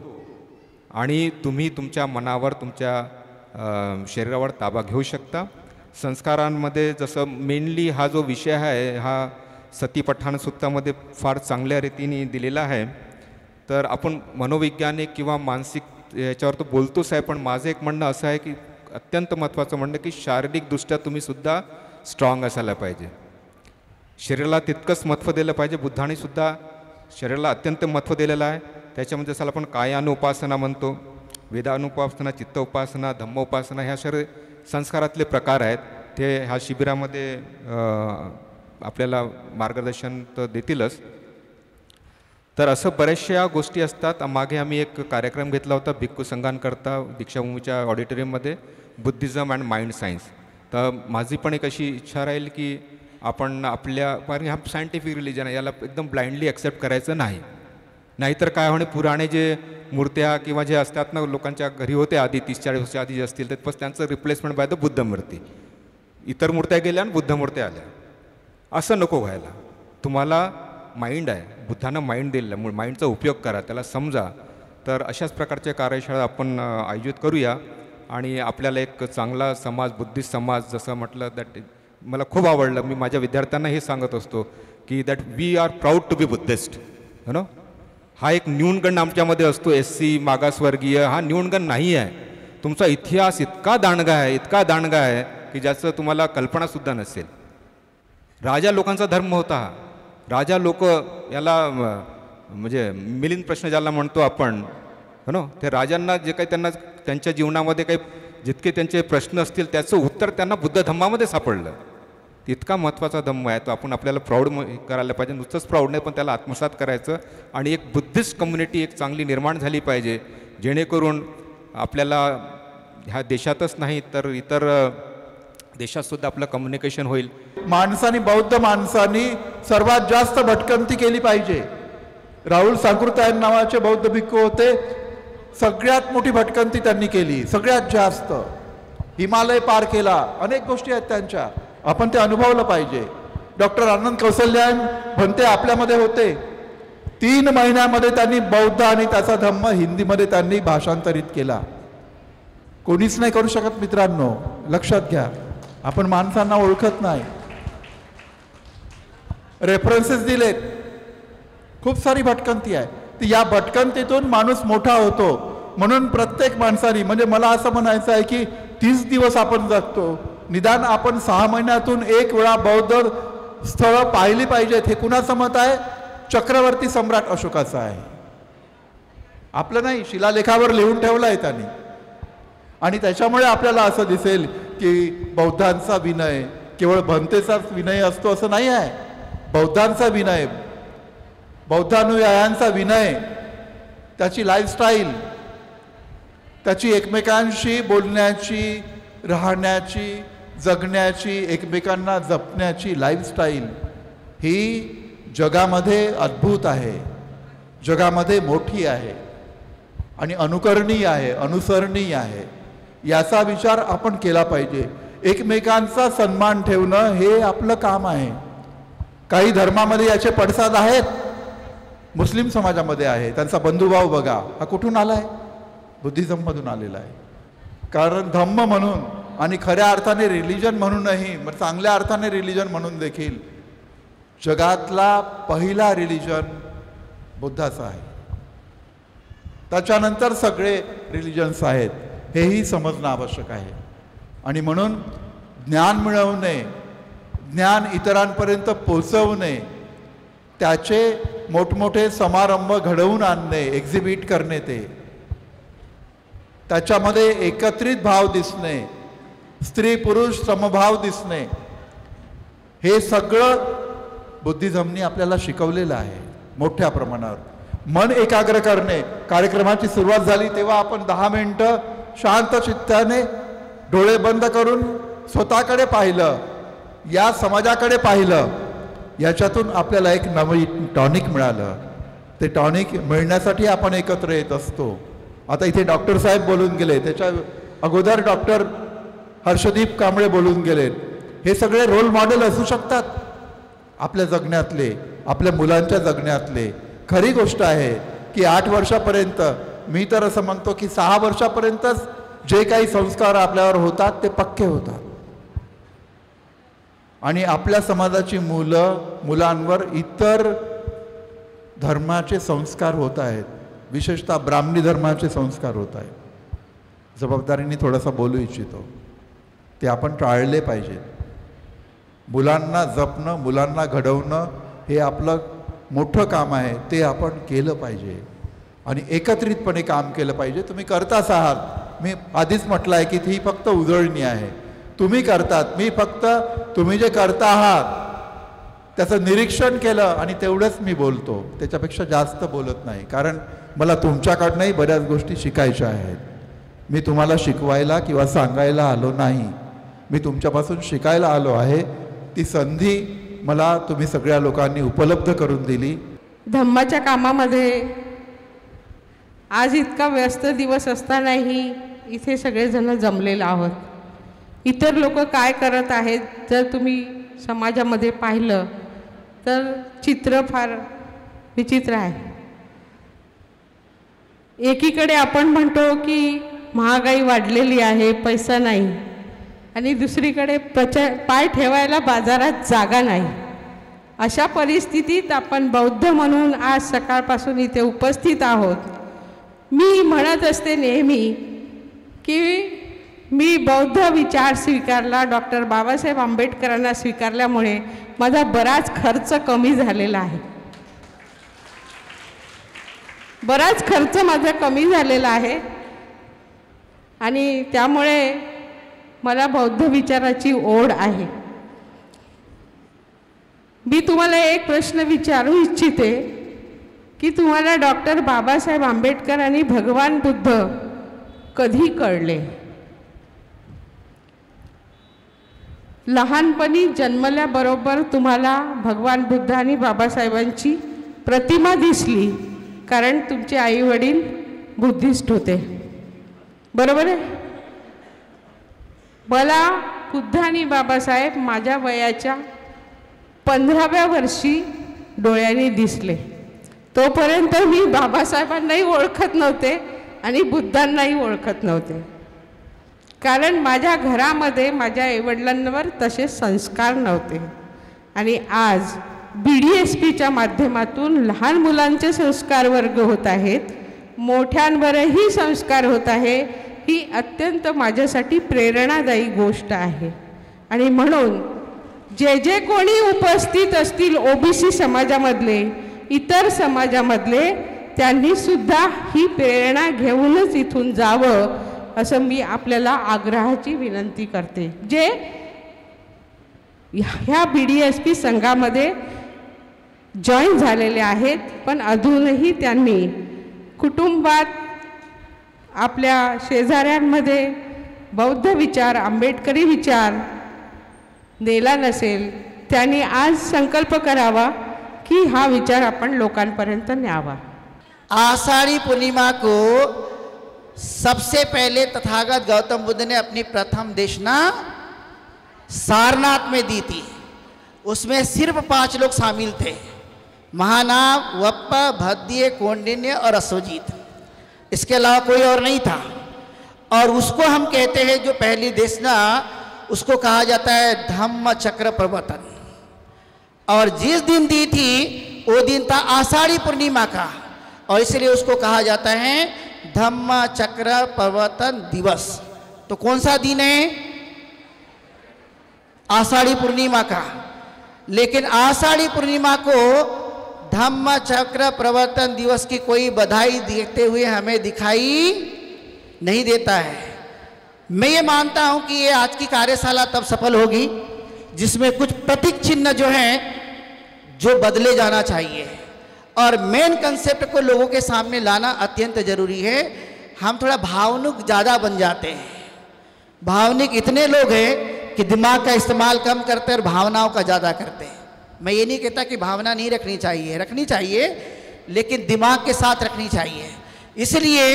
Speaker 3: आणि तुम्ही तुमच्या मनावर, तुमच्या शरीरावर ताबा घेऊ शकता. संस्कारांमध्ये जसं मेनली हा जो विषय आहे, हा सतीपठाण सुत्तामध्ये फार चांगल्या रीतीने दिलेला आहे. तर आपण मनोवैज्ञानिक किंवा मानसिक याच्यावर तो बोलतोच आहे, पण माझं एक म्हणणं असं आहे की अत्यंत महत्त्वाचं म्हणणं की शारीरिकदृष्ट्या तुम्हीसुद्धा स्ट्रॉंग असायला पाहिजे. शरीराला तितकंच महत्त्व दिलं पाहिजे. बुद्धाने सुद्धा शरीराला अत्यंत महत्त्व दिलेलं आहे. त्याच्यामध्ये जसं आपण कायानुपासना म्हणतो, वेदानुपासना, चित्त उपासना, धम्म उपासना, ह्या सर्व संस्कारातले प्रकार आहेत. ते ह्या शिबिरामध्ये आपल्याला मार्गदर्शन तर देतीलच. तर असं बऱ्याचशा गोष्टी असतात. मागे आम्ही एक कार्यक्रम घेतला होता भिक्खू संघांकरता दीक्षाभूमीच्या ऑडिटोरियममध्ये, बुद्धिझम अँड माइंड सायन्स. तर माझी पण एक अशी इच्छा राहील की आपण आपल्या कारण हा सायंटिफिक रिलिजन आहे, याला एकदम ब्लाइंडली ॲक्सेप्ट करायचं नाही. नाहीतर काय होणे, पुराणे जे मूर्त्या किंवा जे असतात ना लोकांच्या घरी होते आधी 30-40 वर्ष आधी जे असतील, तर बस त्यांचं रिप्लेसमेंट बाय द बुद्ध मूर्ती. इतर मूर्त्या गेल्या आणि बुद्ध मूर्त्या आल्या. असं नको व्हायला. तुम्हाला माइंड आहे, बुद्धानं माइंड दिलेलं, माइंडचा उपयोग करा, त्याला समजा. तर अशाच प्रकारच्या कार्यशाळा आपण आयोजित करूया आणि आपल्याला एक चांगला समाज, बुद्धिस्ट समाज जसं म्हटलं दॅट मला खूप आवडलं. मी माझ्या विद्यार्थ्यांना हे सांगत असतो की that we are proud to be Buddhist. You know, हा एक न्यूनगंड आमच्यामध्ये असतो. SC मागासवर्गीय हा न्यूनगंड नाही आहे. तुमचा इतिहास इतका दांडगा आहे, इतका दांडगा आहे की ज्याचं तुम्हाला कल्पनासुद्धा नसेल. राजा लोकांचा धर्म होता हा. राजा लोक याला म्हणजे मिलिंद प्रश्न ज्याला म्हणतो आपण, हो ना, ते राजांना जे काही त्यांना त्यांच्या जीवनामध्ये काही जितके त्यांचे प्रश्न असतील त्याचं उत्तर त्यांना बुद्ध धम्मामध्ये सापडलं. इतका महत्त्वाचा धम्म आहे तो. आपण आपल्याला प्राऊड करायला पाहिजे. नुसतंच प्राऊड नाही, पण त्याला आत्मसात करायचं आणि एक बुद्धिस्ट कम्युनिटी एक चांगली निर्माण झाली पाहिजे, जेणेकरून आपल्याला ह्या देशातच नाही तर इतर देशातसुद्धा आपलं कम्युनिकेशन होईल.
Speaker 9: बौद्ध माणसांनी सर्वात जास्त भटकंती केली पाहिजे. राहुल सांकृतायन नावाचे बौद्ध भिक्खू होते. सगळ्यात मोठी भटकंती त्यांनी केली, सगळ्यात जास्त. हिमालय पार केला, अनेक गोष्टी आहेत त्यांच्या, आपण ते अनुभवलं पाहिजे. डॉक्टर आनंद कौसल्यान भंते आपल्यामध्ये होते. 3 महिन्यामध्ये त्यांनी बौद्ध आणि त्याचा धम्म हिंदीमध्ये त्यांनी भाषांतरित केला. कोणीच नाही करू शकत मित्रांनो, लक्षात घ्या. आपण माणसांना ओळखत नाही. रेफरन्सेस दिलेत. खूप सारी भटकंती आहे. ती या भटकंतीतून माणूस मोठा होतो. म्हणून प्रत्येक माणसाने, म्हणजे मला असं म्हणायचं आहे की 30 दिवस आपण जगतो, निदान आपण 6 महिन्यातून 1 वेळा बौद्ध स्थळं पाहिली पाहिजेत. हे कुणाचं मत आहे? चक्रवर्ती सम्राट अशोकाचं आहे, आपलं नाही. शिलालेखावर लिहून ठेवलं आहे त्यांनी. आणि त्याच्यामुळे आपल्याला असं दिसेल की बौद्धांचा विनय केवळ भंतेचाच विनय असतो असं नाही आहे. बौद्धांचा विनय, बौद्धानुयायांचा विनय, त्याची लाईफस्टाईल, त्याची एकमेकांशी बोलण्याची, राहण्याची, जगण्याची, एकमेकांना जपण्याची लाईफस्टाईल ही जगामध्ये अद्भुत आहे, जगामध्ये मोठी आहे आणि अनुकरणीय आहे, अनुसरणीय आहे. याचा विचार आपण केला पाहिजे. एकमेकांचा सन्मान ठेवणं हे आपलं काम आहे. काही धर्मामध्ये याचे पडसाद आहेत. मुस्लिम समाजामध्ये आहे. त्यांचा बंधुभाव बघा, हा कुठून आला आहे? बुद्धिझममधून आलेला आहे. कारण धम्म म्हणून आणि खऱ्या अर्थाने रिलिजन म्हणूनही, मग चांगल्या अर्थाने रिलिजन म्हणून देखील जगातला पहिला रिलिजन बुद्धाचा आहे. त्याच्यानंतर सगळे रिलिजन्स आहेत, हेही समजणं आवश्यक आहे. आणि म्हणून ज्ञान मिळवणे, ज्ञान इतरांपर्यंत पोचवणे, त्याचे मोठमोठे समारंभ घडवून आणणे, एक्झिबिट करणे, त्याच्यामध्ये एकत्रित भाव दिसणे, स्त्री पुरुष समभाव दिसणे, हे सगळं बुद्धिझमनी आपल्याला शिकवलेलं आहे मोठ्या प्रमाणावर. मन एकाग्र करणे. कार्यक्रमाची सुरुवात झाली तेव्हा आपण 10 मिनिटं शांत चित्ताने डोळे बंद करून स्वतःकडे पाहिलं, या समाजाकडे पाहिलं. याच्यातून आपल्याला एक नवीन टॉनिक मिळालं. ते टॉनिक मिळण्यासाठी आपण एकत्र येत असतो. आता इथे डॉक्टर साहेब बोलून गेले, त्याच्या अगोदर डॉक्टर हर्षदीप कांबळे बोलून गेले. हे सगळे रोल मॉडेल असू शकतात आपल्या जगण्यातले, आपल्या मुलांच्या जगण्यातले. खरी गोष्ट आहे की 8 वर्षापर्यंत, मी तर असं म्हणतो की 6 वर्षापर्यंतच जे काही संस्कार आपल्यावर होतात ते पक्के होतात. आणि आपल्या समाजाची मुलांवर इतर धर्माचे संस्कार होत आहेत, विशेषतः ब्राह्मणी धर्माचे संस्कार होत आहेत. जबाबदारीने थोडासा बोलू इच्छितो. ते आपण टाळले पाहिजेत. मुलांना जपणं, मुलांना घडवणं हे आपलं मोठं काम आहे. ते आपण केलं पाहिजे आणि एकत्रितपणे काम केलं पाहिजे. तुम्ही करताच आहात. मी आधीच म्हटलं आहे की ही फक्त उजळणी आहे. तुम्ही करतात, मी फक्त तुम्ही जे करता आहात त्याचं निरीक्षण केलं आणि तेवढंच मी बोलतो. त्याच्यापेक्षा जास्त बोलत नाही, कारण मला तुमच्याकडनंही बऱ्याच गोष्टी शिकायच्या आहेत. मी तुम्हाला शिकवायला किंवा सांगायला आलो नाही, मी तुमच्यापासून शिकायला आलो आहे. ती संधी मला तुम्ही सगळ्या लोकांनी उपलब्ध करून दिली.
Speaker 10: धम्माच्या कामामध्ये आज इतका व्यस्त दिवस असतानाही इथे सगळेजण जमलेले आहोत. इतर लोक काय करत आहेत जर तुम्ही समाजामध्ये पाहिलं तर चित्र फार विचित्र आहे. एकीकडे आपण म्हणतो की महागाई वाढलेली आहे, पैसा नाही, आणि दुसरीकडे पाय ठेवायला बाजारात जागा नाही. अशा परिस्थितीत आपण बौद्ध म्हणून आज सकाळपासून इथे उपस्थित आहोत. मी म्हणत असते नेहमी की मी बौद्ध विचार स्वीकारला, डॉक्टर बाबासाहेब आंबेडकरांना स्वीकारल्यामुळे माझा बराच खर्च कमी झालेला आहे. बराच खर्च माझा कमी झालेला आहे आणि त्यामुळे मला बौद्ध विचाराची ओढ आहे. मी तुम्हाला एक प्रश्न विचारू इच्छिते की तुम्हाला डॉक्टर बाबासाहेब आंबेडकर आणि भगवान बुद्ध कधी कळले? लहानपणी जन्मल्याबरोबर तुम्हाला भगवान बुद्ध आणि बाबासाहेबांची प्रतिमा दिसली, कारण तुमचे आई वडील बुद्धिस्ट होते, बरोबर आहे? मला बुद्ध आणि बाबासाहेब माझ्या वयाच्या 15व्या वर्षी डोळ्यांनी दिसले. तोपर्यंत मी बाबासाहेबांनाही ओळखत नव्हते आणि बुद्धांनाही ओळखत नव्हते, कारण माझ्या घरामध्ये माझ्या आईवडिलांवर तसे संस्कार नव्हते. आणि आज BDSPच्या माध्यमातून लहान मुलांचे संस्कार वर्ग होत आहेत, मोठ्यांवरही संस्कार होत आहे. ही अत्यंत माझ्यासाठी प्रेरणादायी गोष्ट आहे. आणि म्हणून जे जे कोणी उपस्थित असतील OBC समाजामधले, इतर समाजामधले, त्यांनी सुद्धा ही प्रेरणा घेऊनच इथून जावं असं मी आपल्याला आग्रहाची विनंती करते. जे ह्या BDSP संघामध्ये जॉईन झालेले आहेत पण अजूनही त्यांनी कुटुंबात आपल्या शेजाऱ्यांमध्ये बौद्ध विचार, आंबेडकरी विचार नेला नसेल, त्यांनी आज संकल्प करावा कि हा विचार अपन लोकांपर्यंत न्यावा.
Speaker 11: आषाढ़ी पूर्णिमा को सबसे पहले तथागत गौतम बुद्ध ने अपनी प्रथम देशना सारनाथ में दी थी. उसमें सिर्फ 5 लोग शामिल थे, महानाव, वप्पा, भद्य, कौंडिन्य और अश्वजीत. इसके अलावा कोई और नहीं था. और उसको हम कहते हैं जो पहली देशना, उसको कहा जाता है धम्म चक्र प्रवर्तन. और जिस दिन दी थी वो दिन था आषाढ़ी पूर्णिमा का, और इसलिए उसको कहा जाता है धम्म चक्र प्रवर्तन दिवस. तो कौन सा दिन है? आषाढ़ी पूर्णिमा का. लेकिन आषाढ़ी पूर्णिमा को धम्म चक्र प्रवर्तन दिवस की कोई बधाई देते हुए हमें दिखाई नहीं देता है. मैं ये मानता हूं कि ये आज की कार्यशाला तब सफल होगी जिसमें कुछ प्रतीक चिन्ह जो हैं जो बदले जाना चाहिए, और मेन कंसेप्ट को लोगों के सामने लाना अत्यंत जरूरी है. हम थोड़ा भावनिक ज़्यादा बन जाते हैं. भावनिक इतने लोग हैं कि दिमाग का इस्तेमाल कम करते हैं और भावनाओं का ज़्यादा करते हैं. मैं ये नहीं कहता कि भावना नहीं रखनी चाहिए, रखनी चाहिए, लेकिन दिमाग के साथ रखनी चाहिए. इसलिए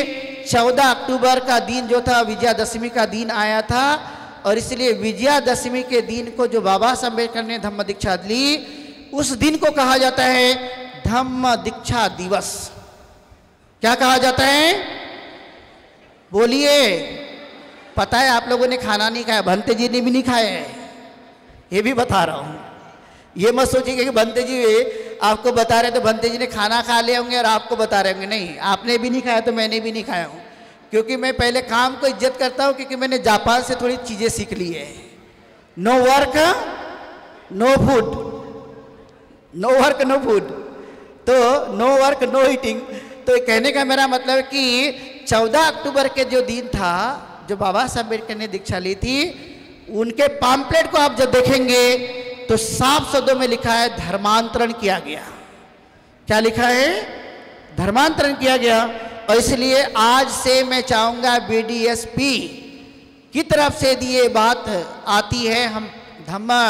Speaker 11: 14 अक्टूबर का दिन जो था विजयादशमी का दिन आया था, और इसलिए विजयादशमी के दिन को जो बाबा साहब अम्बेडकर ने धम्म दीक्षा ली, उस दिन को कहा जाता है धम्म दीक्षा दिवस. क्या कहा जाता है? बोलिए. पता है आप लोगों ने खाना नहीं खाया, भंते जी ने भी नहीं खाया है. ये भी बता रहा हूँ। ये मत सोचिए कि भंते जी आपको बता रहे तो भंते जी ने खाना खा लिए होंगे और आपको बता रहे होंगे। नहीं, आपने भी नहीं खाया तो मैंने भी नहीं खाया हूँ, क्योंकि मैं पहले काम को इज्जत करता हूँ, क्योंकि मैंने जापान से थोड़ी चीज़ें सीख ली है। No work no food, no work no food, तो नो वर्क नो ईटिंग। तो कहने का मेरा मतलब है कि 14 अक्टूबर के जो दिन था, जो बाबा साहब अम्बेडकर ने दीक्षा ली थी, उनके पैम्पलेट को आप जब देखेंगे तो साफ शब्दों में लिखा है धर्मांतरण किया गया। क्या लिखा है? धर्मांतरण किया गया। और इसलिए आज से मैं चाहूँगा बीडीएसपी की तरफ से यदि ये बात आती है, हम धम्मा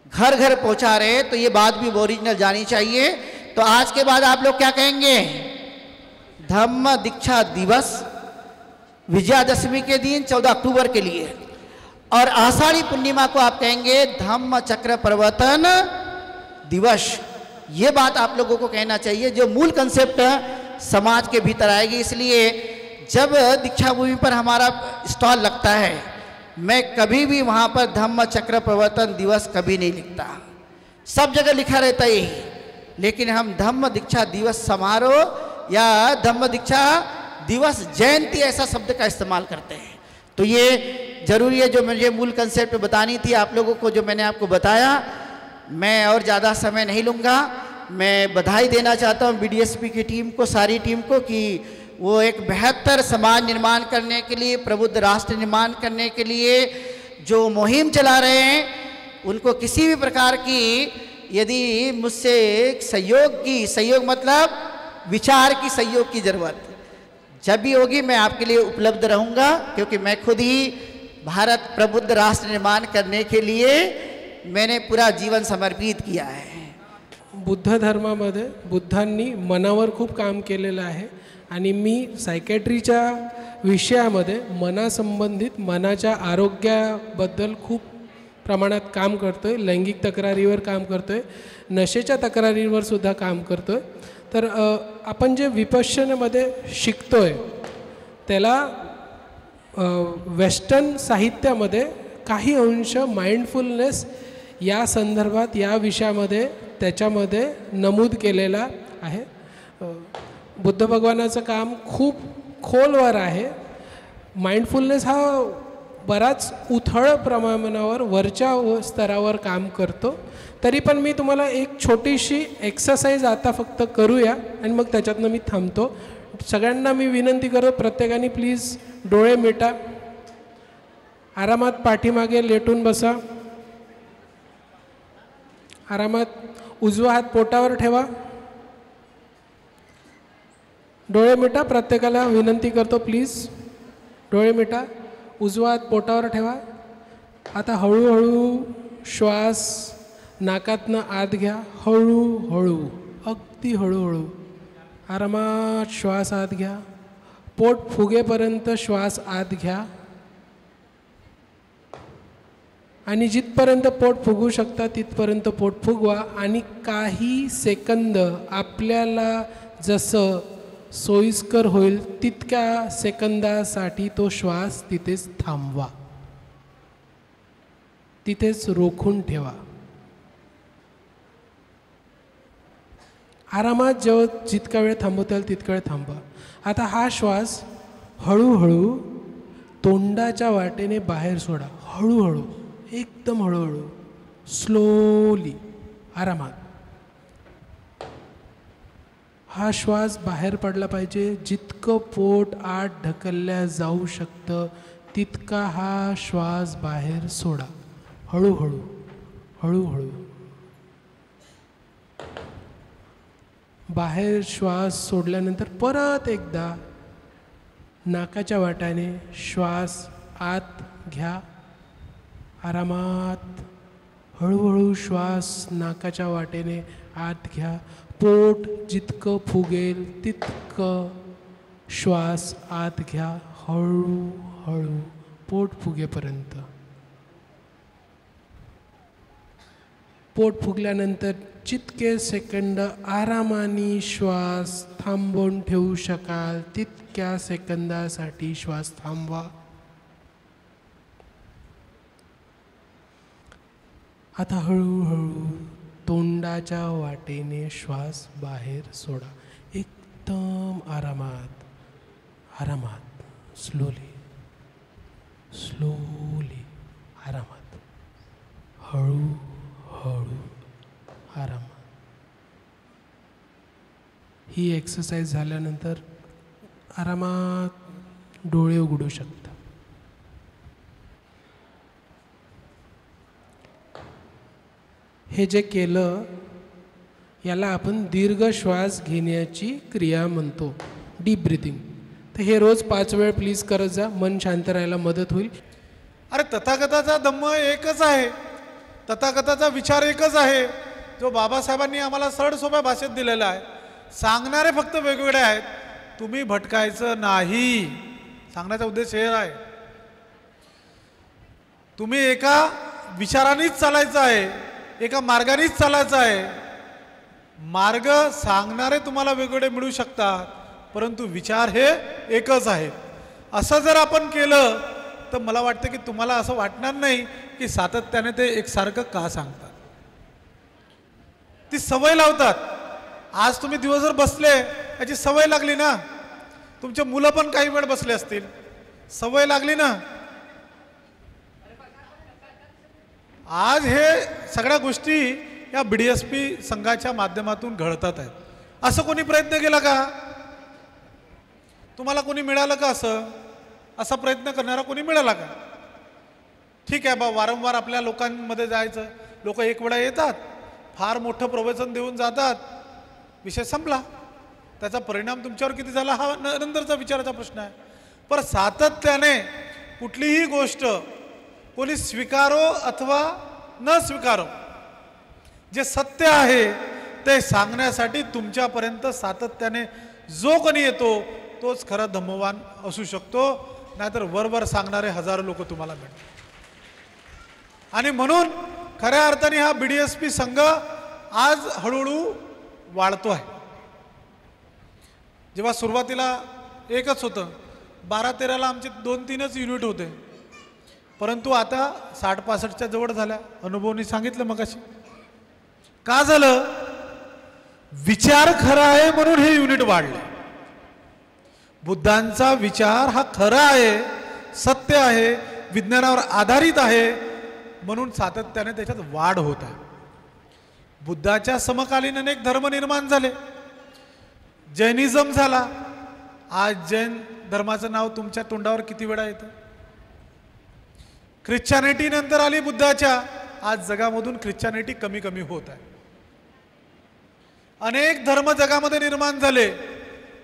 Speaker 11: घर घर पहुंचा रहे हैं, तो ये बात भी ओरिजिनल जानी चाहिए। तो आज के बाद आप लोग क्या कहेंगे? धम्म दीक्षा दिवस विजयादशमी के दिन 14 अक्टूबर के लिए, और आषाढ़ी पूर्णिमा को आप कहेंगे धम्म चक्र प्रवर्तन दिवस। ये बात आप लोगों को कहना चाहिए, जो मूल कंसेप्ट समाज के भीतर आएगी। इसलिए जब दीक्षा भूमि पर हमारा स्टॉल लगता है, मैं कभी भी वहाँ पर धम्म चक्र प्रवर्तन दिवस कभी नहीं लिखता। सब जगह लिखा रहता है यही, लेकिन हम धम्म दीक्षा दिवस समारोह या धम्म दीक्षा दिवस जयंती ऐसा शब्द का इस्तेमाल करते हैं। तो ये जरूरी है, जो मुझे मूल कंसेप्ट बतानी थी आप लोगों को, जो मैंने आपको बताया। मैं और ज़्यादा समय नहीं लूँगा। मैं बधाई देना चाहता हूँ बीडीएसपी की टीम को, सारी टीम को, कि वो एक बेहतर समाज निर्माण करने के लिए, प्रबुद्ध राष्ट्र निर्माण करने के लिए जो मुहिम चला रहे हैं, उनको किसी भी प्रकार की यदि मुझसे सहयोग मतलब विचार की सहयोग की ज़रूरत जब भी होगी, मैं आपके लिए उपलब्ध रहूँगा, क्योंकि मैं खुद ही भारत प्रबुद्ध राष्ट्र निर्माण करने के लिए मैंने पूरा जीवन समर्पित किया है।
Speaker 12: बुद्ध धर्मामध्ये बुद्धांनी मनावर खूप काम केलेलं आहे आणि मी सायकॅट्रीच्या विषयामध्ये मनासंबंधित मनाच्या आरोग्याबद्दल खूप प्रमाणात काम करतो आहे। लैंगिक तक्रारीवर काम करतो आहे, नशेच्या तक्रारीवर सुद्धा काम करतो आहे। तर आपण जे विपश्यनेमध्ये शिकतो आहे त्याला वेस्टर्न साहित्यामध्ये काही अंश माइंडफुलनेस या संदर्भात या विषयामध्ये त्याच्यामध्ये नमूद केलेला आहे। बुद्ध भगवानाचं काम खूप खोलवर आहे। माइंडफुलनेस हा बराच उथळ प्रमाणावर वरच्या स्तरावर काम करतो। तरी पण मी तुम्हाला एक छोटीशी एक्सरसाइज आता फक्त करूया आणि मग त्याच्यातनं मी थांबतो। सगळ्यांना मी विनंती करतो, प्रत्येकाने प्लीज डोळे मिटा, आरामात पाठीमागे लेटून बसा, आरामात उजवा हात पोटावर ठेवा, डोळे मिटा। प्रत्येकाला विनंती करतो, प्लीज डोळे मिटा, उजवा हात पोटावर ठेवा। आता हळूहळू श्वास नाकातनं आत घ्या, हळूहळू, अगदी हळूहळू, आरामात श्वास आत घ्या, पोट फुगेपर्यंत श्वास आत घ्या आणि जिथपर्यंत पोट फुगू शकता तिथपर्यंत पोट फुगवा आणि काही सेकंद आपल्याला जसं सोयीस्कर होईल तितक्या सेकंदासाठी तो श्वास तिथेच थांबवा, तिथेच रोखून ठेवा। आरामात जेव्हा जितका वेळ थांबवता येईल तितका वेळ थांबवा। आता हा श्वास हळूहळू तोंडाच्या वाटेने बाहेर सोडा, हळूहळू, एकदम हळूहळू, स्लोली, आरामात। हा श्वास बाहेर पडला पाहिजे। जितकं पोट आत ढकलल्या जाऊ शकतं तितका हा श्वास बाहेर सोडा, हळूहळू, हळूहळू। बाहेर श्वास सोडल्यानंतर परत एकदा नाकाच्या वाटाने श्वास आत घ्या, आरामात, हळूहळू श्वास नाकाच्या वाटेने आत घ्या। पोट जितकं फुगेल तितकं श्वास आत घ्या, हळूहळू, पोट फुगेपर्यंत। पोट फुगल्यानंतर जितके सेकंद आरामाने श्वास थांबवून ठेवू शकाल तितक्या सेकंदासाठी श्वास थांबवा। आता हळूहळू तोंडाच्या वाटेने श्वास बाहेर सोडा. एकदम आरामात आरामात, स्लोली स्लोली, आरामात, हळूहळू आरामात. ही एक्सरसाइज झाल्यानंतर आरामात डोळे उघडू शकता. हे जे केलं याला आपण दीर्घ श्वास घेण्याची क्रिया म्हणतो, डीप ब्रिथिंग. तर हे रोज 5 वेळ प्लीज करत जा, मन शांत राहायला मदत होईल.
Speaker 4: अरे तथागताचा धम्म एकच आहे, तथागताचा विचार एकच आहे, जो बाबासाहेबांनी आम्हाला सरळ सोप्या भाषेत दिलेला आहे. सांगणारे फक्त वेगवेगळे आहेत, तुम्ही भटकायचं नाही. सांगण्याचा उद्देश हे आहे, तुम्ही एका विचारानेच चालायचं आहे, एका मार्गानेच चालायचं आहे. मार्ग सांगणारे तुम्हाला वेगवेगळे मिळू शकतात, परंतु विचार हे एकच आहे. असं जर आपण केलं तर मला वाटतं की तुम्हाला असं वाटणार नाही की सातत्याने ते एकसारखं का सांगतात. ती सवय लावतात. आज तुम्ही दिवसभर बसले, याची सवय लागली ना. तुमचे मुलं पण काही वेळ बसले असतील, सवय लागली ना. आज हे सगळ्या गोष्टी या BDSP संघाच्या माध्यमातून घडतात आहेत. असं कोणी प्रयत्न केला का? तुम्हाला कोणी मिळालं का? असा प्रयत्न करणारा कोणी मिळाला का? ठीक आहे बा, वारंवार आपल्या लोकांमध्ये जायचं. लोक एक वेळा येतात, फार मोठं प्रवचन देऊन जातात, विषय संपला. त्याचा परिणाम तुमच्यावर किती झाला हा नंतरचा विचाराचा प्रश्न आहे. पण सातत्याने कुठलीही गोष्ट कोणी स्वीकारो अथवा न स्वीकारो, जे सत्य आहे ते सांगण्यासाठी तुमच्यापर्यंत सातत्याने जो कोणी येतो तोच खरा धम्मवान असू शकतो. नाहीतर वरवर सांगणारे हजारो लोक तुम्हाला मिळतात. आणि म्हणून खऱ्या अर्थाने हा BDSP संघ आज हळूहळू वाढतो आहे. जेव्हा सुरुवातीला एकच होतं, 12-13ला आमचे 2-3च युनिट होते, परंतु आता 60-65च्या जवळ झाल्या. अनुभवनी सांगितलं मगाशी. का झालं? विचार खरा आहे म्हणून हे युनिट वाढले. बुद्धांचा विचार हा खरा आहे, सत्य आहे, विज्ञानावर आधारित आहे, म्हणून सातत्याने त्याच्यात वाढ होत आहे. बुद्धाच्या समकालीन अनेक धर्म निर्माण झाले. जैनिझम झाला. आज जैन धर्माचं नाव तुमच्या तोंडावर किती वेळा येतं. ख्रिश्चॅनिटी नंतर आली बुद्धाच्या. आज जगामधून ख्रिश्चॅनिटी कमी कमी होत आहे. अनेक धर्म जगामध्ये निर्माण झाले,